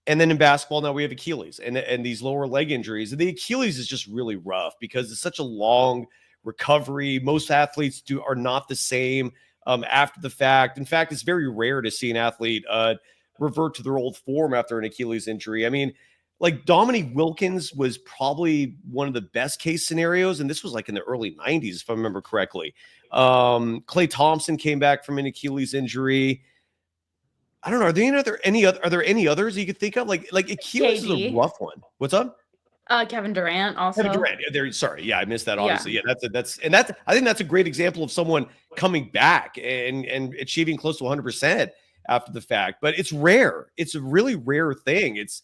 And then in basketball, now we have Achilles and these lower leg injuries. And the Achilles is just really rough because it's such a long recovery. Most athletes are not the same after the fact. In fact, it's very rare to see an athlete revert to their old form after an Achilles injury. I mean, like Dominique Wilkins was probably one of the best case scenarios, and this was like in the early 90s, if I remember correctly. Klay Thompson came back from an Achilles injury. I don't know. Are there any others you could think of? Like Achilles is a KD, rough one. What's up? Kevin Durant Kevin also. Durant. Sorry. Yeah, I missed that. Yeah. Obviously. Yeah, I think that's a great example of someone coming back and achieving close to 100% after the fact. But it's rare. It's a really rare thing. It's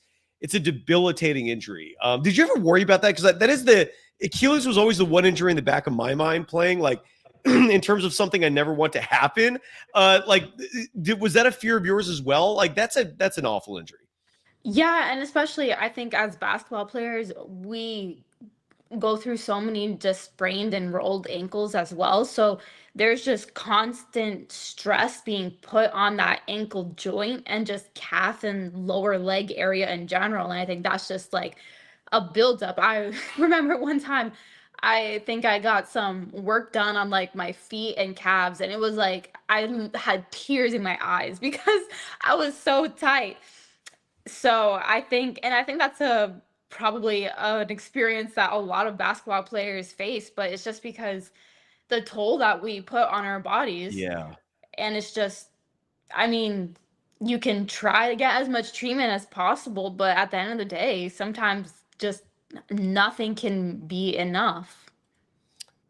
a debilitating injury. Did you ever worry about that? Because that is the Achilles was always the one injury in the back of my mind playing like in terms of something I never want to happen. Was that a fear of yours as well? Like that's an awful injury. Yeah, and especially I think as basketball players, we go through so many just sprained and rolled ankles as well. So there's just constant stress being put on that ankle joint and just calf and lower leg area in general. And I think that's just like a buildup. I remember one time I think I got some work done on like my feet and calves, and it was like I had tears in my eyes because I was so tight. So I think that's a probably an experience that a lot of basketball players face, but it's just because the toll that we put on our bodies, Yeah. and it's just, I mean, you can try to get as much treatment as possible, but at the end of the day, sometimes just nothing can be enough.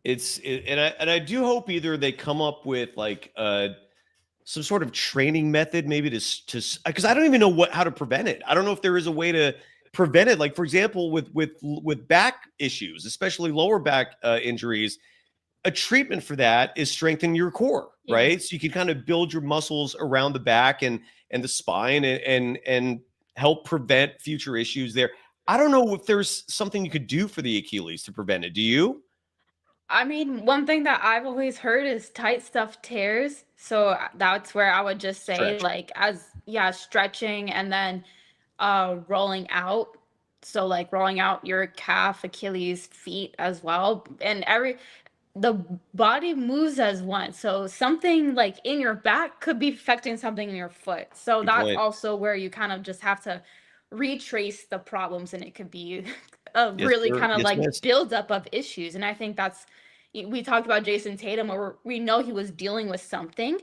And I do hope either they come up with like some sort of training method, maybe to because I don't even know how to prevent it. I don't know if there is a way to prevent it. Like for example, with back issues, especially lower back injuries, a treatment for that is strengthen your core, right? So you can kind of build your muscles around the back and the spine and help prevent future issues there. I don't know if there's something you could do for the Achilles to prevent it. Do you? I mean, one thing that I've always heard is tight stuff tears. So that's where I would just say Stretch. like stretching and then rolling out. So like rolling out your calf, Achilles, feet as well. And the body moves as one. So something like in your back could be affecting something in your foot. So Good that's point. also where you kind of just have to retrace the problems, and it could be a Yes, really sir. kind of Yes, like miss. buildup of issues. And I think we talked about Jason Tatum, where we know he was dealing with something,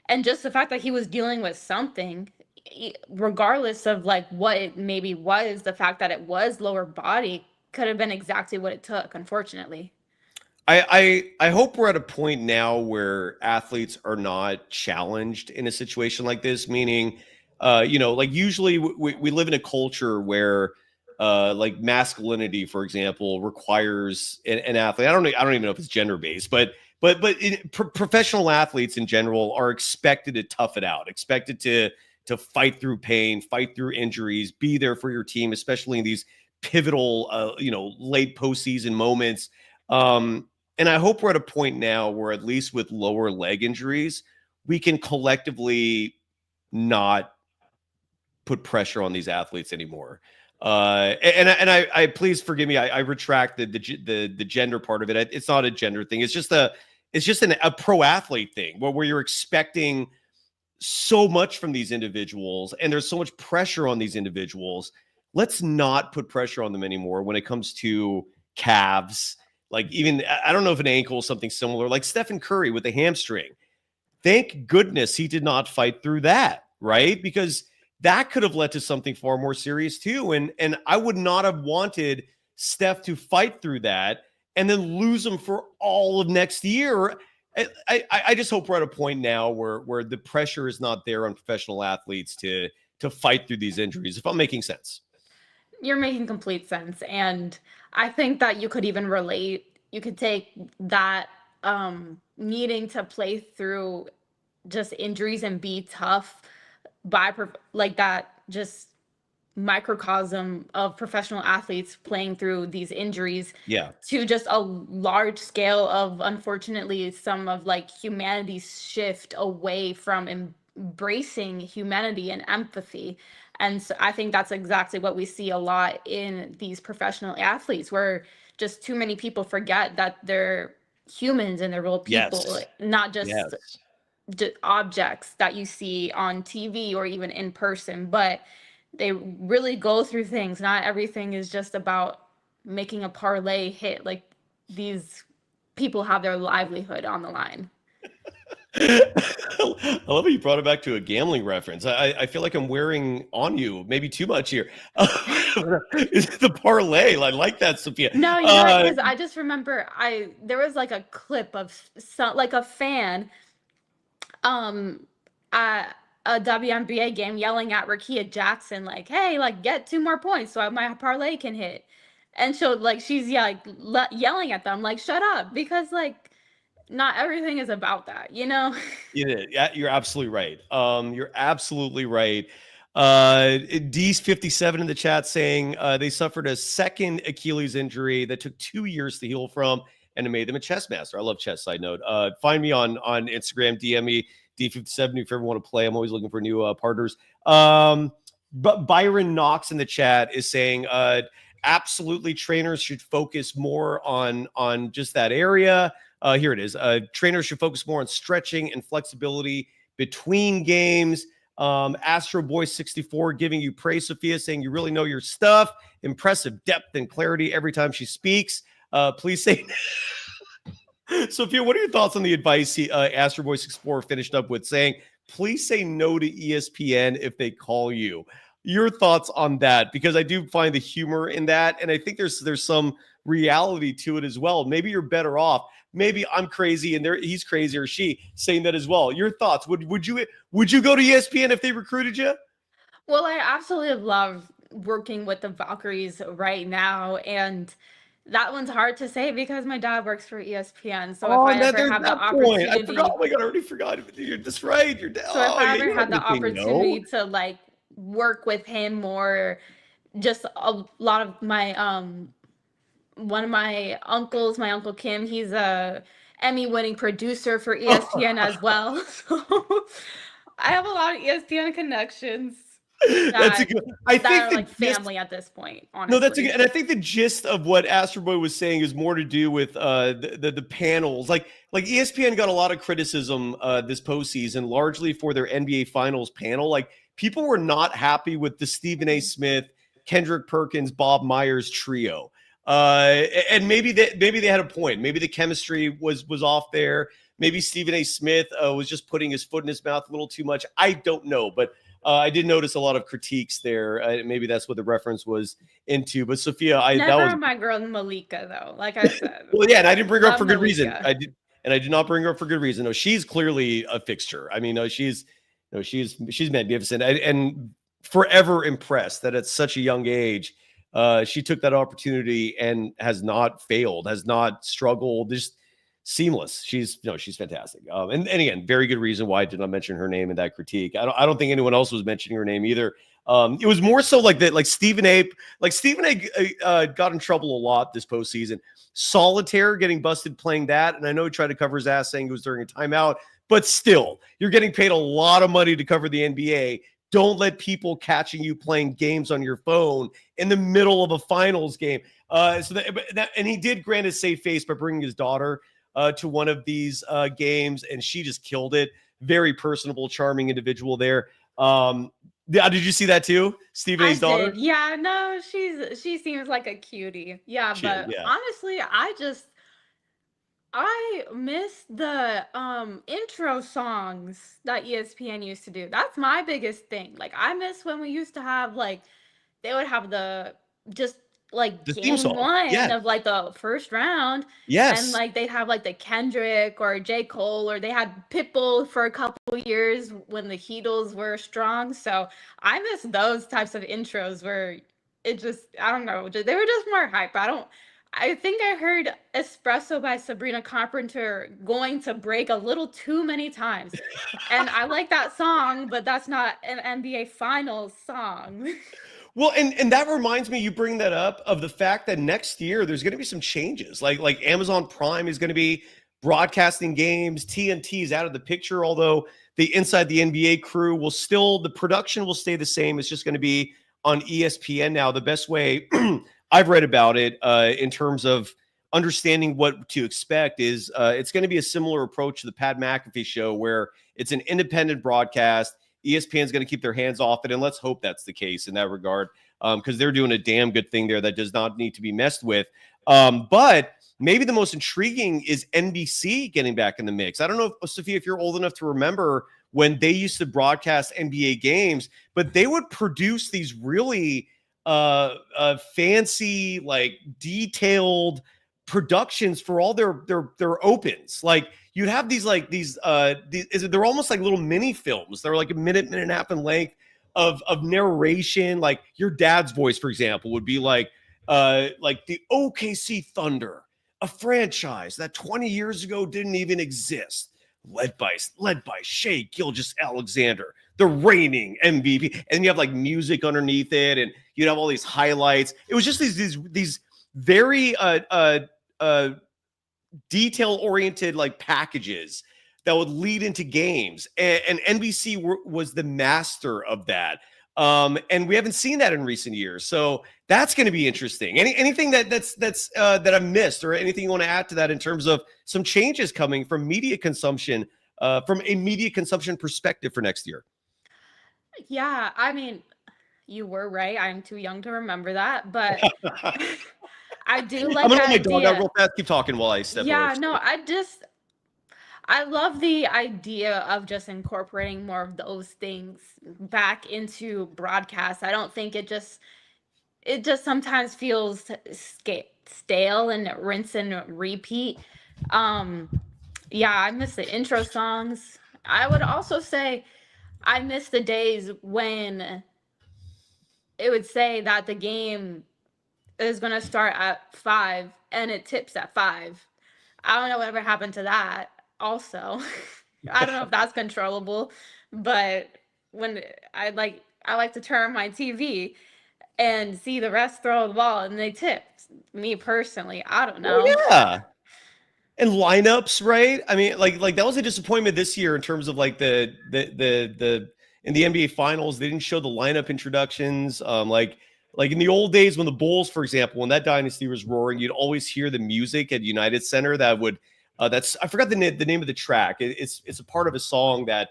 and just the fact that he was dealing with something, regardless of like what it maybe was, the fact that it was lower body could have been exactly what it took, unfortunately. I hope we're at a point now where athletes are not challenged in a situation like this, meaning, like usually we live in a culture where like masculinity, for example, requires an athlete. I don't even know if it's gender based, but professional athletes in general are expected to tough it out, expected to fight through pain, fight through injuries, be there for your team, especially in these pivotal, late postseason moments. And I hope we're at a point now where, at least with lower leg injuries, we can collectively not put pressure on these athletes anymore. And I please forgive me. I retract the gender part of it. It's not a gender thing. It's just a pro athlete thing where you're expecting so much from these individuals, and there's so much pressure on these individuals. Let's not put pressure on them anymore when it comes to calves. Like even, I don't know if an ankle is something similar, like Stephen Curry with the hamstring. Thank goodness he did not fight through that, right? Because that could have led to something far more serious too. And I would not have wanted Steph to fight through that and then lose him for all of next year. I just hope we're at a point now where the pressure is not there on professional athletes to fight through these injuries, if I'm making sense. You're making complete sense. And I think that you could even relate, you could take that needing to play through just injuries and be tough like that, just microcosm of professional athletes playing through these injuries, Yeah. to just a large scale of, unfortunately, some of like humanity's shift away from embracing humanity and empathy. And so I think that's exactly what we see a lot in these professional athletes, where just too many people forget that they're humans and they're real people, Yes. not just Yes. objects that you see on TV or even in person, but they really go through things. Not everything is just about making a parlay hit. Like, these people have their livelihood on the line. I love how you brought it back to a gambling reference. I feel like I'm wearing on you maybe too much here. Is it the parlay? I like that, Sophia. No, you know, because I just remember there was like a clip of like a fan at a WNBA game yelling at Rakia Jackson, like, hey, like, get 2 more points so my parlay can hit. And so like she's yelling at them, like, shut up, because like not everything is about that, you know? Yeah, you're absolutely right. You're absolutely right. D's 57 in the chat saying they suffered a second Achilles injury that took 2 years to heal from, and it made them a chess master. I love chess. Side note. Find me on Instagram, DM me D57 if you ever want to play. I'm always looking for new partners. But Byron Knox in the chat is saying absolutely trainers should focus more on just that area. Here it is. Trainers should focus more on stretching and flexibility between games. Astro Boy 64 giving you praise, Sophia, saying you really know your stuff. Impressive depth and clarity every time she speaks. Please say, Sophia, what are your thoughts on the advice Astro Boy 64 finished up with, saying, please say no to ESPN if they call you? your thoughts on that, because I do find the humor in that, and I think there's some reality to it as well. Maybe you're better off. Maybe I'm crazy and he's crazy, or she saying that as well. Your thoughts? Would you go to ESPN if they recruited you? Well, I absolutely love working with the Valkyries right now, and that one's hard to say because my dad works for ESPN. So if I ever there's have the that point. I opportunity, forgot. Oh my God, I already forgot. You're that's right. You're so if I ever you had the don't need to know. opportunity to like work with him more, just a lot of my one of my uncles, my uncle Kim, he's a Emmy-winning producer for ESPN as well. So I have a lot of ESPN connections That's a that good. I that think are the like gist. family at this point, No, that's a honestly. good. And I think the gist of what Astro Boy was saying is more to do with the panels. Like ESPN got a lot of criticism this postseason, largely for their NBA Finals panel. Like people were not happy with the Stephen A. Smith, Kendrick Perkins, Bob Myers trio. And maybe they had a point. Maybe the chemistry was off there. Maybe Stephen A. Smith was just putting his foot in his mouth a little too much. I don't know, but I did notice a lot of critiques there. Maybe that's what the reference was into. But Sophia, that was My girl Malika though. Like I said, well, yeah, and I didn't bring her up love for good reason. Malika. I did not bring her up for good reason. No, she's clearly a fixture. I mean, no, she's magnificent and forever impressed that at such a young age, she took that opportunity and has not failed, has not struggled. Just seamless. She's fantastic. And again, very good reason why I did not mention her name in that critique. I don't think anyone else was mentioning her name either. It was more so like that, like Stephen A. Got in trouble a lot this postseason. Solitaire getting busted playing that, and I know he tried to cover his ass saying it was during a timeout, but still, you're getting paid a lot of money to cover the NBA. Don't let people catching you playing games on your phone in the middle of a finals game. And he did grant a safe face by bringing his daughter to one of these games, and she just killed it. Very personable, charming individual there. Did you see that too? Stephen A's daughter? Did. Yeah, no, she seems like a cutie. Yeah, honestly, I miss the intro songs that ESPN used to do. That's my biggest thing. Like I miss when we used to have like they would have the theme song. Game 1 of like the first round. Yes. And like they'd have like the Kendrick or J. Cole, or they had Pitbull for a couple years when the Heatles were strong. So I miss those types of intros where it just, I don't know, they were just more hype. I think I heard Espresso by Sabrina Carpenter going to break a little too many times. And I like that song, but that's not an NBA Finals song. Well, and that reminds me, you bring that up, of the fact that next year there's going to be some changes. Like Amazon Prime is going to be broadcasting games. TNT is out of the picture, although the Inside the NBA crew the production will stay the same. It's just going to be on ESPN now. The best way I've read about it in terms of understanding what to expect is it's going to be a similar approach to the Pat McAfee show, where it's an independent broadcast. ESPN is going to keep their hands off it, and let's hope that's the case in that regard, because they're doing a damn good thing there that does not need to be messed with. But maybe the most intriguing is NBC getting back in the mix. I don't know, Sophia, if you're old enough to remember when they used to broadcast NBA games, but they would produce these really fancy, like detailed productions for all their opens. Like you'd have these they're almost like little mini films. They're like a minute and a half in length of narration. Like your dad's voice, for example, would be like the OKC Thunder, a franchise that 20 years ago didn't even exist, led by Shai Gilgeous-Alexander, the reigning MVP, and you have like music underneath it, and you'd have all these highlights. It was just these very detail-oriented like packages that would lead into games, and NBC was the master of that. And we haven't seen that in recent years, so that's going to be interesting. Anything that I've missed, or anything you want to add to that in terms of some changes coming from media consumption, from a media consumption perspective for next year? Yeah, I mean, you were right. I'm too young to remember that, but I do like I'm gonna that let my dog idea. out real fast. Keep talking while I step away. Yeah, no, I love the idea of just incorporating more of those things back into broadcast. I don't think it just sometimes feels stale and rinse and repeat. Um, yeah, I miss the intro songs. I would also say I miss the days when it would say that the game is going to start at 5 and it tips at 5. I don't know whatever happened to that also. I don't know if that's controllable, but when I like to turn on my TV and see the rest throw the ball and they tipped. Me personally, I don't know. Oh, yeah. And lineups, right? I mean, like that was a disappointment this year in terms of like the in the NBA finals, they didn't show the lineup introductions. Like in the old days when the Bulls, for example, when that dynasty was roaring, you'd always hear the music at United Center that would that's I forgot the name of the track. It's a part of a song that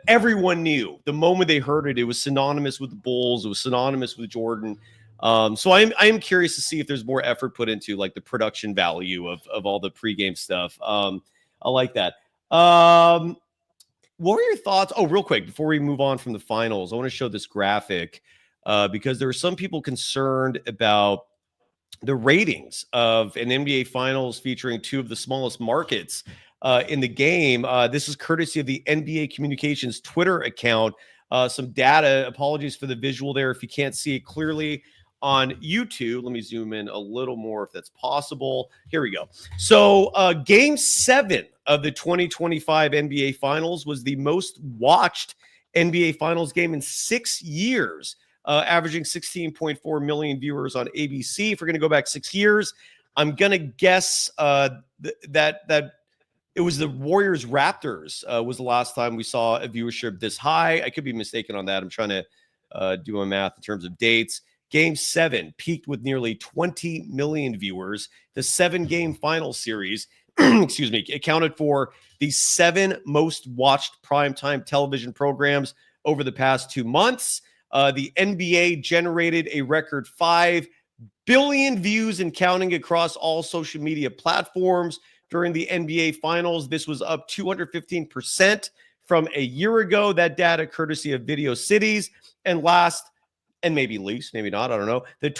everyone knew. The moment they heard it, it was synonymous with the Bulls, it was synonymous with Jordan. So I am curious to see if there's more effort put into like the production value of all the pregame stuff. I like that. What were your thoughts? Oh, real quick, before we move on from the finals, I want to show this graphic because there were some people concerned about the ratings of an NBA finals featuring two of the smallest markets in the game. This is courtesy of the NBA Communications Twitter account. Some data, apologies for the visual there if you can't see it clearly on YouTube. Let me zoom in a little more if that's possible. Here we go. So game 7 of the 2025 NBA Finals was the most watched NBA Finals game in 6 years, averaging 16.4 million viewers on ABC. If we're going to go back 6 years, I'm going to guess that it was the Warriors Raptors was the last time we saw a viewership this high. I could be mistaken on that. I'm trying to do my math in terms of dates. Game 7 peaked with nearly 20 million viewers. The 7-game final series, excuse me, accounted for the 7 most watched primetime television programs over the past 2 months. The NBA generated a record 5 billion views and counting across all social media platforms during the NBA Finals. This was up 215% from a year ago. That data courtesy of Video Cities. And last, and maybe least, maybe not, I don't know, the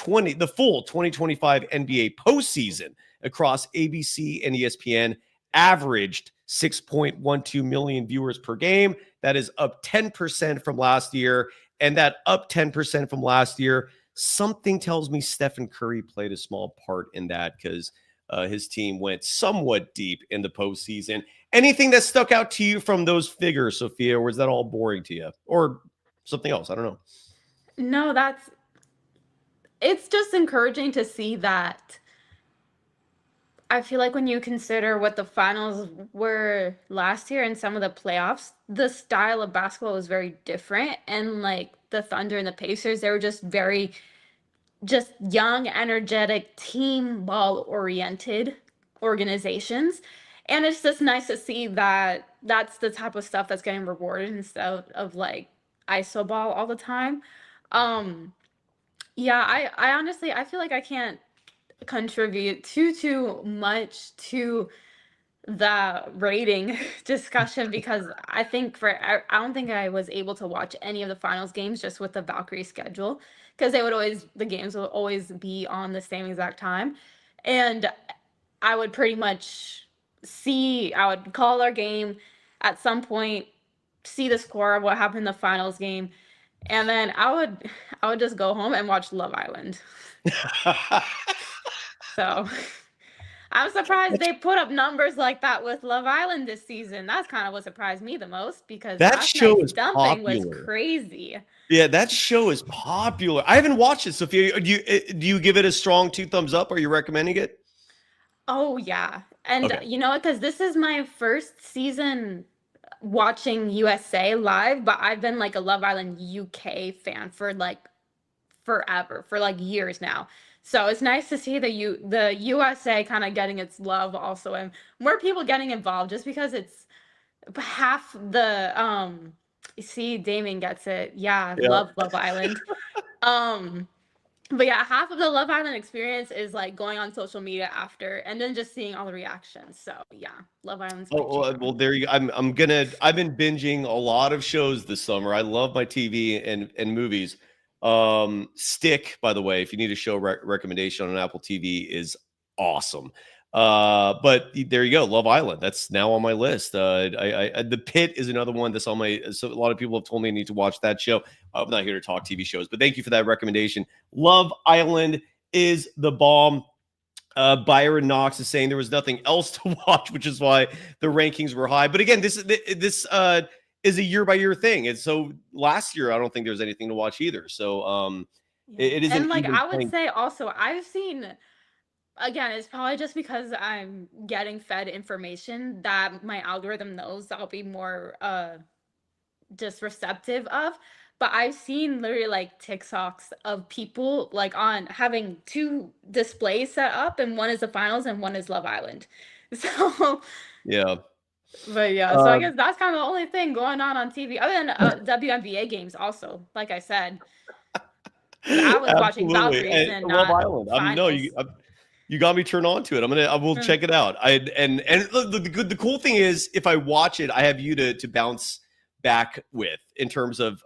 full 2025 NBA postseason across ABC and ESPN averaged 6.12 million viewers per game. That is up 10% from last year. And that up 10% from last year, something tells me Stephen Curry played a small part in that because his team went somewhat deep in the postseason. Anything that stuck out to you from those figures, Sophia, or was that all boring to you? Or something else? I don't know. No, it's just encouraging to see that. I feel like when you consider what the finals were last year and some of the playoffs, the style of basketball was very different. And like the Thunder and the Pacers, they were just young, energetic, team ball oriented organizations. And it's just nice to see that that's the type of stuff that's getting rewarded instead of like ISO ball all the time. Yeah, I honestly I feel like I can't contribute too much to the rating discussion because I don't think I was able to watch any of the finals games just with the Valkyrie schedule because the games will always be on the same exact time, and I would pretty much I would call our game at some point, see the score of what happened in the finals game, and then I would just go home and watch Love Island. So I'm surprised they put up numbers like that with Love Island this season. That's kind of what surprised me the most because That last show night's is dumping popular. was crazy. Yeah, that show is popular. I haven't watched it, Sophia. Do you give it a strong 2 thumbs up? Are you recommending it? Oh yeah. And Okay. you know what? Because this is my first season watching USA live, but I've been like a Love Island UK fan for like forever, for like years now. So it's nice to see the USA kind of getting its love also and more people getting involved just because it's half the you see Damien gets it. Yeah, Yeah. love Love Island. Um But yeah, half of the Love Island experience is like going on social media after and then just seeing all the reactions. So yeah, Love Island's big Well, there you go. I've been binging a lot of shows this summer. I love my TV and movies. Stick, by the way, if you need a show recommendation on Apple TV, is awesome. But there you go, Love Island. That's now on my list. The Pit is another one that's on my. So a lot of people have told me I need to watch that show. I'm not here to talk TV shows, but thank you for that recommendation. Love Island is the bomb. Byron Knox is saying there was nothing else to watch, which is why the rankings were high. But again, this is a year by year thing. And so last year, I don't think there was anything to watch either. So it is. And like I would say also, I've seen, again, it's probably just because I'm getting fed information that my algorithm knows I'll be more just receptive of. But I've seen literally like TikToks of people like on having 2 displays set up, and one is the finals and one is Love Island. So yeah. But yeah, so I guess that's kind of the only thing going on TV, other than WNBA games. Also, like I said, I was watching Valkyries and Love Island. You got me turned on to it. I will check it out. And the cool thing is, if I watch it, I have you to bounce back with in terms of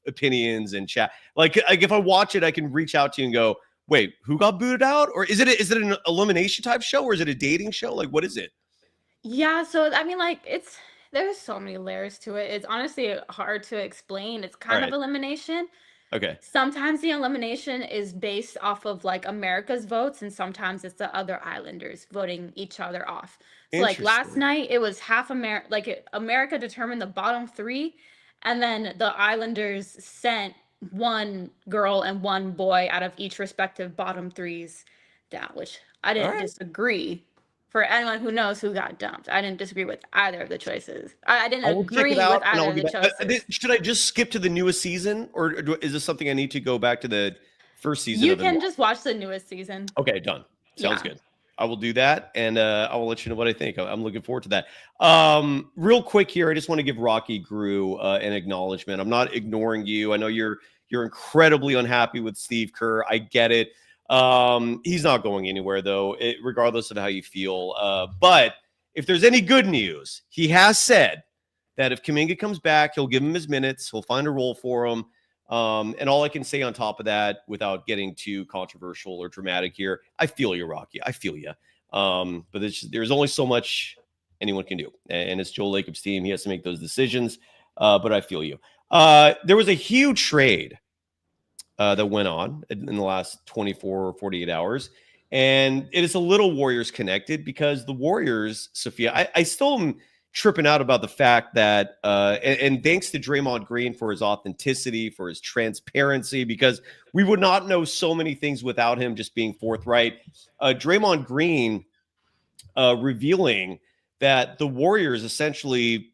opinions and chat. Like if I watch it, I can reach out to you and go, wait, who got booted out? Or is it an elimination type show, or is it a dating show? Like, what is it? Yeah, so I mean, like there's so many layers to it. It's honestly hard to explain. It's kind of elimination. Okay. Sometimes the elimination is based off of like America's votes, and sometimes it's the other islanders voting each other off. So like last night, it was half America. America determined the bottom 3, and then the Islanders sent 1 girl and 1 boy out of each respective bottom 3s down, which I didn't disagree. For anyone who knows who got dumped, I didn't disagree with either of the choices. I didn't agree with either of the choices. Should I just skip to the newest season, or is this something I need to go back to the first season? You can just watch the newest season. Okay, done. Sounds good. I will do that, and I will let you know what I think. I'm looking forward to that. Real quick here, I just want to give Rocky Grew an acknowledgement. I'm not ignoring you. I know you're incredibly unhappy with Steve Kerr. I get it. He's not going anywhere, though, regardless of how you feel. But if there's any good news, he has said that if Kuminga comes back, he'll give him his minutes. He'll find a role for him. And all I can say on top of that, without getting too controversial or dramatic here, I feel you, Rocky. I feel you. But there's only so much anyone can do. And it's Joe Lacob's team. He has to make those decisions. But I feel you. There was a huge trade that went on in the last 24 or 48 hours. And it is a little Warriors connected, because the Warriors, Sophia, I still am tripping out about the fact that, and thanks to Draymond Green for his authenticity, for his transparency, because we would not know so many things without him just being forthright. Draymond Green revealing that the Warriors essentially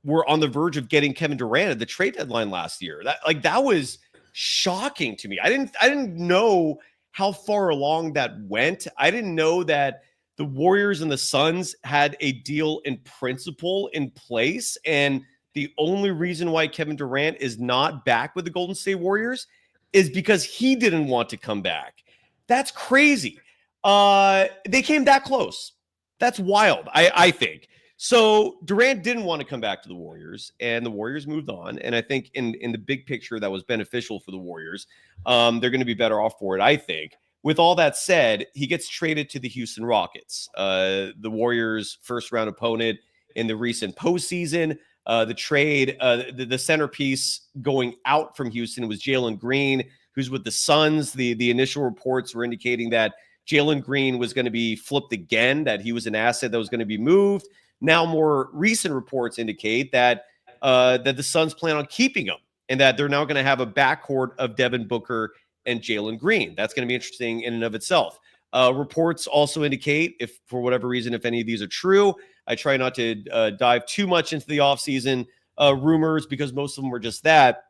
were on the verge of getting Kevin Durant at the trade deadline last year. That was shocking to me. I didn't know how far along that went. I didn't know that the Warriors and the Suns had a deal in principle in place, and the only reason why Kevin Durant is not back with the Golden State Warriors is because he didn't want to come back. That's crazy. They came that close. That's wild, I think. So Durant didn't want to come back to the Warriors, and the Warriors moved on. And I think in the big picture, that was beneficial for the Warriors. They're going to be better off for it, I think. With all that said, he gets traded to the Houston Rockets, the Warriors' first-round opponent in the recent postseason. The trade, the centerpiece going out from Houston was Jalen Green, who's with the Suns. The initial reports were indicating that Jalen Green was going to be flipped again, that he was an asset that was going to be moved. Now, more recent reports indicate that the Suns plan on keeping him, and that they're now going to have a backcourt of Devin Booker and Jalen Green. That's going to be interesting in and of itself. Reports also indicate, if for whatever reason, if any of these are true, I try not to dive too much into the offseason rumors, because most of them were just that.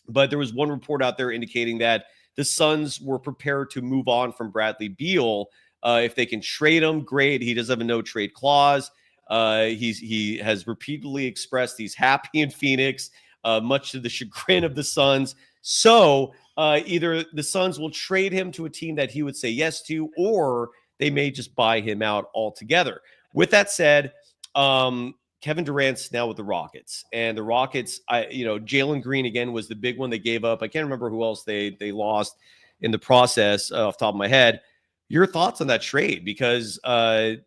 But there was one report out there indicating that the Suns were prepared to move on from Bradley Beal. If they can trade him, great. He does have a no-trade clause. He has repeatedly expressed he's happy in Phoenix, much to the chagrin of the Suns. So either the Suns will trade him to a team that he would say yes to, or they may just buy him out altogether. With that said, Kevin Durant's now with the Rockets, and the Rockets, Jalen Green again was the big one they gave up. I can't remember who else they lost in the process off the top of my head. Your thoughts on that trade? Because I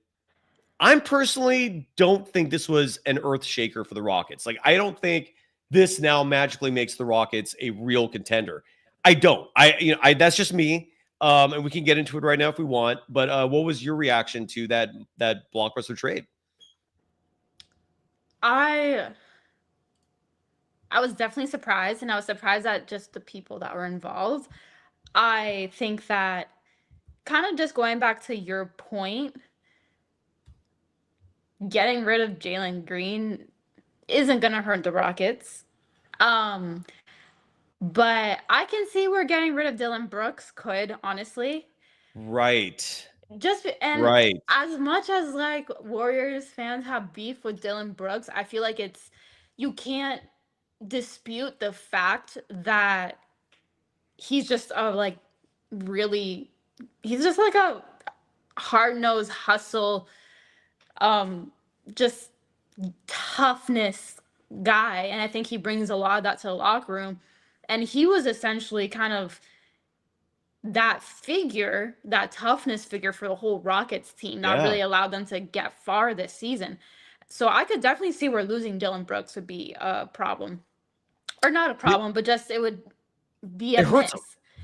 personally don't think this was an earth shaker for the Rockets. Like, I don't think this now magically makes the Rockets a real contender. I don't. That's just me. And we can get into it right now if we want. But what was your reaction to that blockbuster trade? I was definitely surprised, and I was surprised at just the people that were involved. I think that, kind of just going back to your point, getting rid of Jalen Green isn't going to hurt the Rockets. But I can see where getting rid of Dylan Brooks could, honestly. Right. Right. As much as like Warriors fans have beef with Dylan Brooks, I feel like you can't dispute the fact that he's just he's just like a hard-nosed hustle, just toughness guy. And I think he brings a lot of that to the locker room. And he was essentially kind of that figure, that toughness figure for the whole Rockets team, not really allowed them to get far this season. So I could definitely see where losing Dylan Brooks would be a problem. Or not a problem, but just it would be a miss.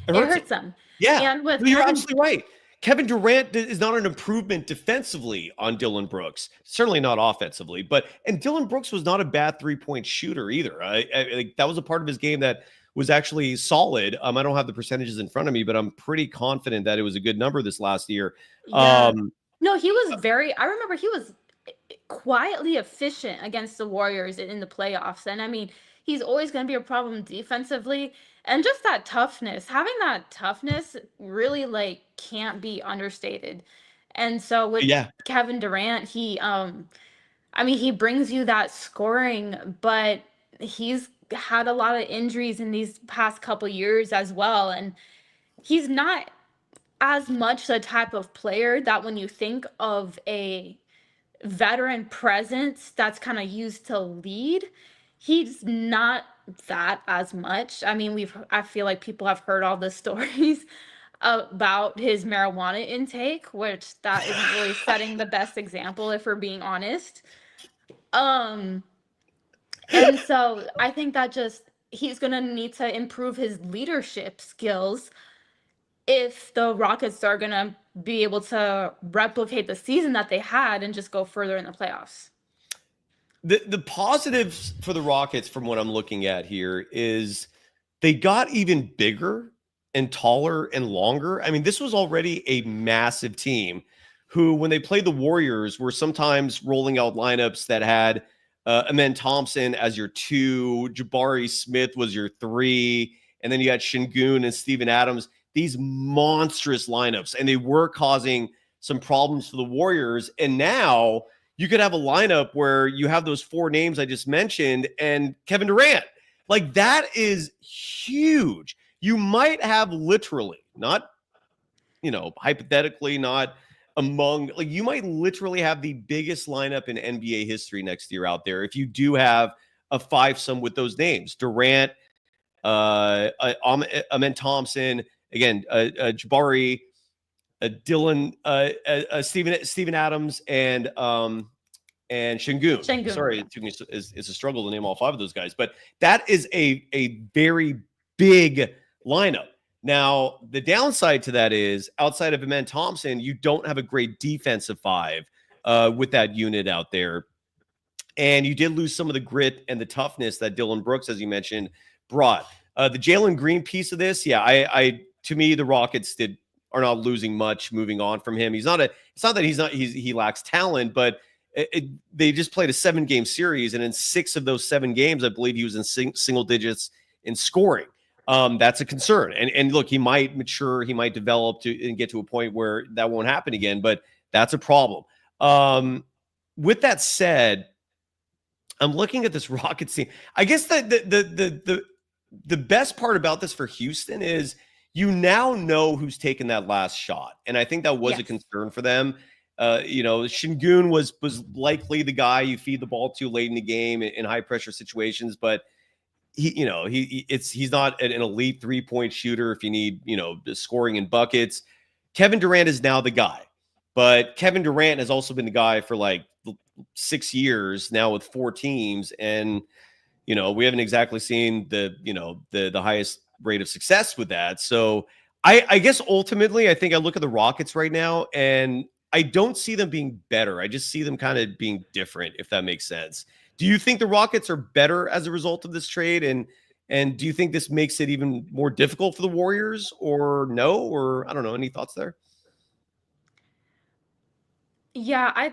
It hurts them. Yeah. And with you're absolutely right. Kevin Durant is not an improvement defensively on Dylan Brooks. Certainly not offensively. And Dylan Brooks was not a bad three-point shooter either. That was a part of his game that was actually solid. I don't have the percentages in front of me, but I'm pretty confident that it was a good number this last year. Yeah. No, he was I remember he was quietly efficient against the Warriors in the playoffs. And I mean, he's always going to be a problem defensively. And just that toughness, having that toughness really can't be understated. And so with Kevin Durant, he brings you that scoring, but he's had a lot of injuries in these past couple years as well. And he's not as much the type of player that when you think of a veteran presence that's kind of used to lead, he's not that as much. I mean, I feel like people have heard all the stories about his marijuana intake, which that isn't really setting the best example if we're being honest. And so I think that he's going to need to improve his leadership skills if the Rockets are going to be able to replicate the season that they had and just go further in the playoffs. The positives for the Rockets from what I'm looking at here is they got even bigger and taller and longer. I mean, this was already a massive team who, when they played the Warriors, were sometimes rolling out lineups that had Amen Thompson as your 2, Jabari Smith was your 3, and then you had Şengün and Steven Adams, these monstrous lineups, and they were causing some problems for the Warriors. And now you could have a lineup where you have those 4 names I just mentioned and Kevin Durant. Like, that is huge. You might have literally, not, hypothetically, not among, you might literally have the biggest lineup in NBA history next year out there if you do have a 5-some with those names. Durant, Amen Thompson, again, Jabari, Dylan, Steven Adams, and Şengün. Sorry, it took me, it's a struggle to name all 5 of those guys, but that is a very big lineup. Now, the downside to that is, outside of Amen Thompson, you don't have a great defensive 5 with that unit out there. And you did lose some of the grit and the toughness that Dylan Brooks, as you mentioned, brought. The Jalen Green piece of this, to me, the Rockets are not losing much moving on from him. It's not that he lacks talent, but they just played a 7-game series, and in 6 of those 7 games, I believe he was in single digits in scoring. That's a concern. And look, he might mature, he might develop and get to a point where that won't happen again, but that's a problem. With that said, I'm looking at this Rockets team. I guess the the best part about this for Houston is you now know who's taken that last shot. And I think that was a concern for them. Şengün was likely the guy you feed the ball to late in the game in high pressure situations, but he's not an elite 3-point shooter if you need, scoring and buckets. Kevin Durant is now the guy, but Kevin Durant has also been the guy for like 6 years now with 4 teams. And, we haven't exactly seen the highest rate of success with that. So I guess ultimately, I think I look at the Rockets right now and I don't see them being better. I just see them kind of being different, if that makes sense. Do you think the Rockets are better as a result of this trade? And do you think this makes it even more difficult for the Warriors or no? Or I don't know. Any thoughts there? Yeah, I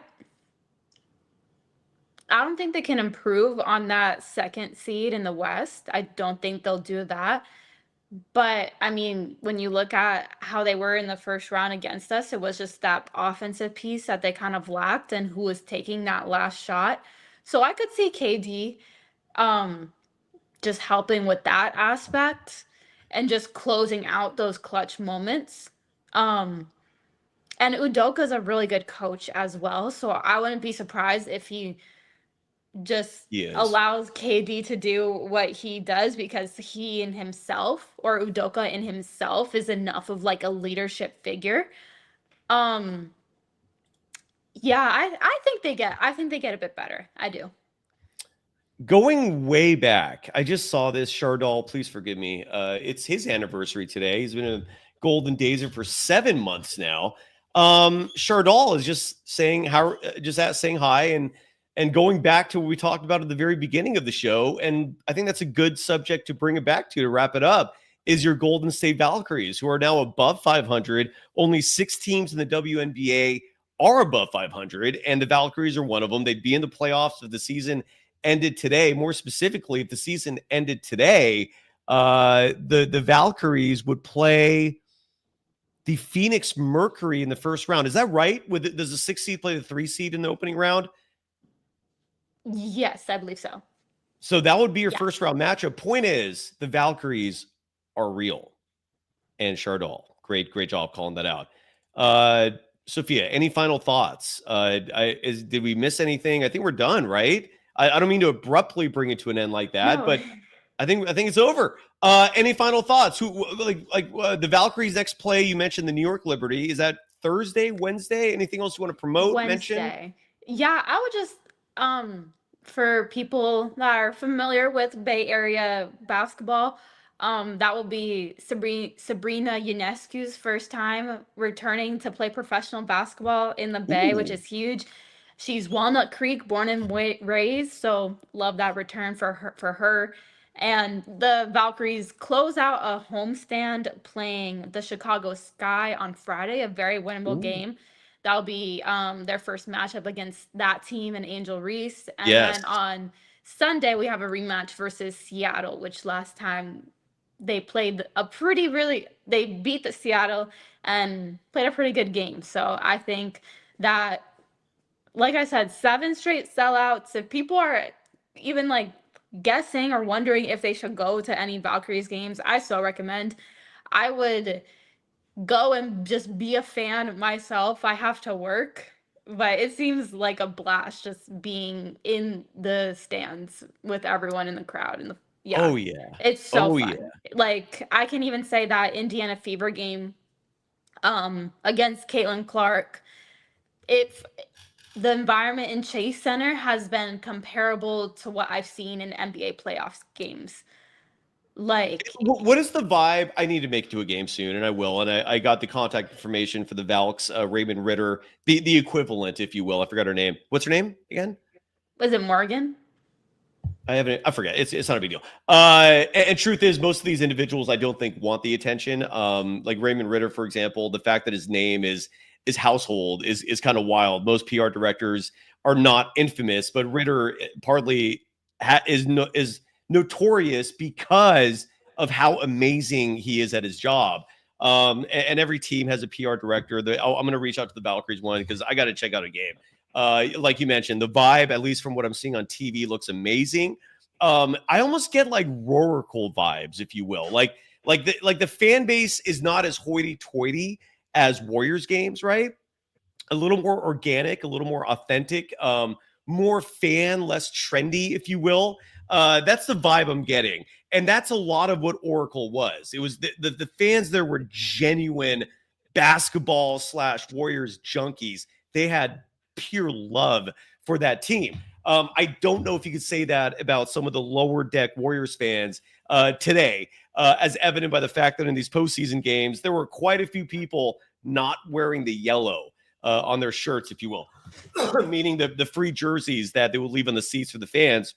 don't think they can improve on that second seed in the West. I don't think they'll do that. But I mean, when you look at how they were in the first round against us, it was just that offensive piece that they kind of lacked and who was taking that last shot. So I could see KD just helping with that aspect and just closing out those clutch moments. And Udoka's a really good coach as well. So I wouldn't be surprised if he just allows KD to do what he does, because he in himself, or Udoka in himself, is enough of like a leadership figure. I think they get a bit better. I do. Going way back, I just saw this. Chardal, please forgive me. It's his anniversary today. He's been a Golden Dazer for 7 months now. Chardal is just saying hi and going back to what we talked about at the very beginning of the show. And I think that's a good subject to bring it back to wrap it up, is your Golden State Valkyries, who are now above 500. Only 6 teams in the WNBA are above 500, and the Valkyries are one of them. They'd be in the playoffs if the season ended today. More specifically, if the season ended today, the Valkyries would play the Phoenix Mercury in the first round. Is that right? Does the 6 seed play the 3 seed in the opening round? Yes, I believe so. So that would be your first round matchup. Point is, the Valkyries are real. And Chardal, great job calling that out. Sophia, any final thoughts? Did we miss anything? I think we're done, right? I don't mean to abruptly bring it to an end like that, but I think it's over. Any final thoughts? The Valkyries' next play? You mentioned the New York Liberty. Is that Thursday, Wednesday? Anything else you want to promote? Wednesday. Mention? Yeah, I would just for people that are familiar with Bay Area basketball, that will be Sabrina Ionescu's first time returning to play professional basketball in the Bay, which is huge. She's Walnut Creek, born and raised, so love that return for her. And the Valkyries close out a homestand playing the Chicago Sky on Friday, a very winnable game. That'll be their first matchup against that team and Angel Reese. And then on Sunday, we have a rematch versus Seattle, which last time they played they beat the Seattle and played a pretty good game. So I think that, like I said, 7 straight sellouts. If people are even like guessing or wondering if they should go to any Valkyries games, I so recommend. I would go and just be a fan myself. I have to work, but it seems like a blast just being in the stands with everyone in the crowd. It's so fun. Like, I can even say that Indiana Fever game against Caitlin Clark, if the environment in Chase Center has been comparable to what I've seen in NBA playoffs games. Like, what is the vibe? I need to make it to a game soon, and I will. And I got the contact information for the Valks, Raymond Ritter, the equivalent, if you will. I forgot her name. What's her name again? Was it Morgan? I forget. It's not a big deal. And truth is, most of these individuals I don't think want the attention. Like Raymond Ritter, for example, the fact that his name is household is kind of wild. Most PR directors are not infamous, but Ritter partly is notorious because of how amazing he is at his job. And every team has a PR director. I'm going to reach out to the Valkyries one because I got to check out a game. Like you mentioned, the vibe, at least from what I'm seeing on TV, looks amazing. I almost get like Roracle vibes, if you will. Like the fan base is not as hoity-toity as Warriors games, right? A little more organic, a little more authentic, more fan, less trendy, if you will. That's the vibe I'm getting. And that's a lot of what Oracle was. It was the fans there were genuine basketball / Warriors junkies. They had pure love for that team. I don't know if you could say that about some of the lower deck Warriors fans today, as evident by the fact that in these postseason games, there were quite a few people not wearing the yellow on their shirts, if you will, meaning the free jerseys that they would leave on the seats for the fans.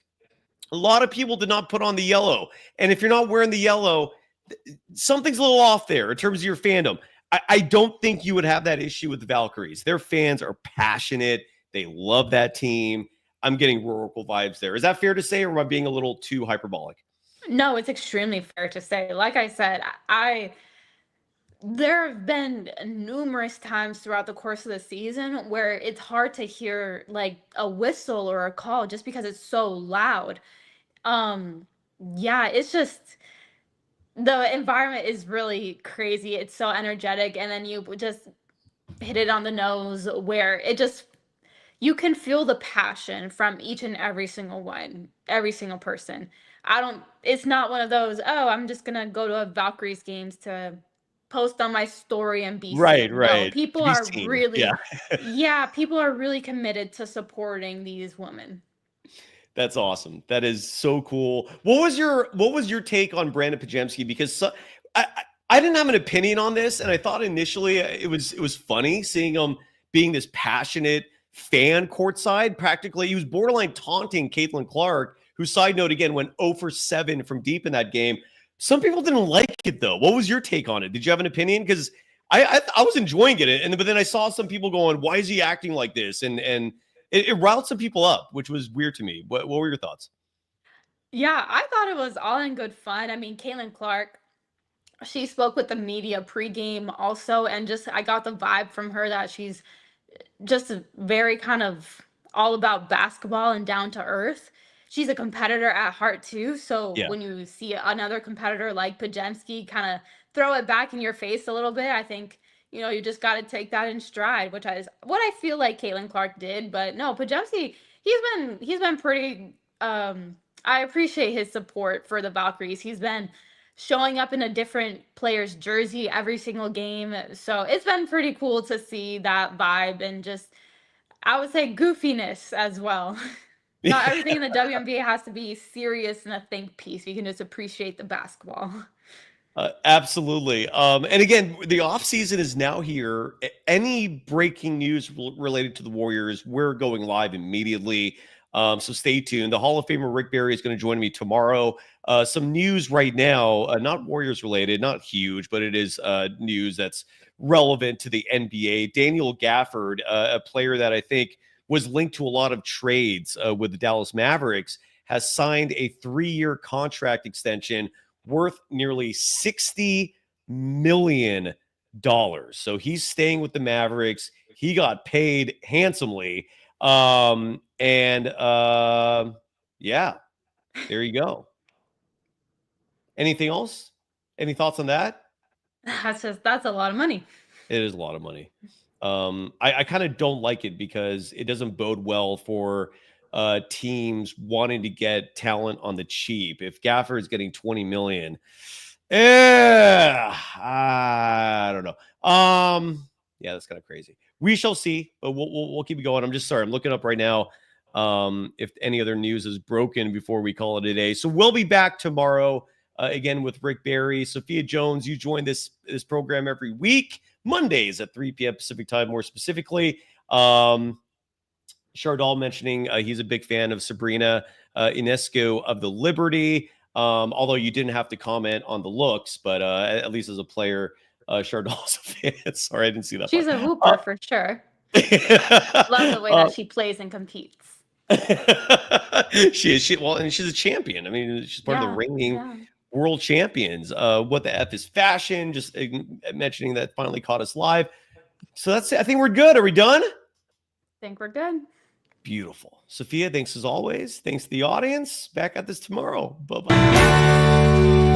A lot of people did not put on the yellow. And if you're not wearing the yellow, something's a little off there in terms of your fandom. I don't think you would have that issue with the Valkyries. Their fans are passionate. They love that team. I'm getting Roracle vibes there. Is that fair to say, or am I being a little too hyperbolic? No, it's extremely fair to say. Like I said, there have been numerous times throughout the course of the season where it's hard to hear like a whistle or a call just because it's so loud. Yeah, it's just the environment is really crazy. It's so energetic, and then you just hit it on the nose where it just you can feel the passion from each and every single one, every single person. It's not one of those, oh, I'm just gonna go to a Valkyries games to post on my story and be Right. seen. No, people Be are seen. really, Yeah. people are really committed to supporting these women. That's awesome. That is so cool. What was your take on Brandon Pajemski? Because I didn't have an opinion on this, and I thought initially it was funny seeing him being this passionate fan courtside. Practically, he was borderline taunting Caitlin Clark, who, side note again, went 0 for 7 from deep in that game. Some people didn't like it though. What was your take on it? Did you have an opinion? Because I was enjoying it, but then I saw some people going, "Why is he acting like this?" And it riled some people up, which was weird to me. What were your thoughts? Yeah, I thought it was all in good fun. I mean, Caitlin Clark, she spoke with the media pregame also, and just I got the vibe from her that she's just very kind of all about basketball and down to earth. She's a competitor at heart too. So Yeah. when you see another competitor like Pajemski kind of throw it back in your face a little bit, I think you just got to take that in stride, which is what I feel like Caitlin Clark did. But no, Pajemski, he's been pretty. I appreciate his support for the Valkyries. He's been showing up in a different player's jersey every single game. So it's been pretty cool to see that vibe and just, I would say, goofiness as well. Not everything in the WNBA has to be serious and a think piece. We can just appreciate the basketball. Absolutely. And again, the offseason is now here. Any breaking news related to the Warriors, we're going live immediately. So stay tuned. The Hall of Famer Rick Barry is going to join me tomorrow. Some news right now, not Warriors related, not huge, but it is news that's relevant to the NBA. Daniel Gafford, a player that I think was linked to a lot of trades with the Dallas Mavericks, has signed a 3-year contract extension worth nearly $60 million. So he's staying with the Mavericks. He got paid handsomely. Yeah, there you go. Anything else? Any thoughts on that? That's a lot of money. It is a lot of money. I kind of don't like it because it doesn't bode well for teams wanting to get talent on the cheap. If Gaffer is getting 20 million, I don't know. Yeah, that's kind of crazy. We shall see, but we'll keep it going. I'm looking up right now if any other news is broken before we call it a day. So we'll be back tomorrow again with Rick Barry. Sophia Jones, you join this program every week, Mondays at 3 p.m. Pacific time, more specifically. Chardal mentioning he's a big fan of Sabrina Ionescu of the Liberty, although you didn't have to comment on the looks, but at least as a player, Chardal's a fan. Sorry, I didn't see that. She's a hooper for sure. Love the way that she plays and competes. She is. And she's a champion. I mean, she's part of the reigning world champions. What the F is fashion? Just mentioning that finally caught us live. So that's it. I think we're good. Are we done? Think we're good. Beautiful. Sophia, thanks as always. Thanks to the audience. Back at this tomorrow. Bye-bye.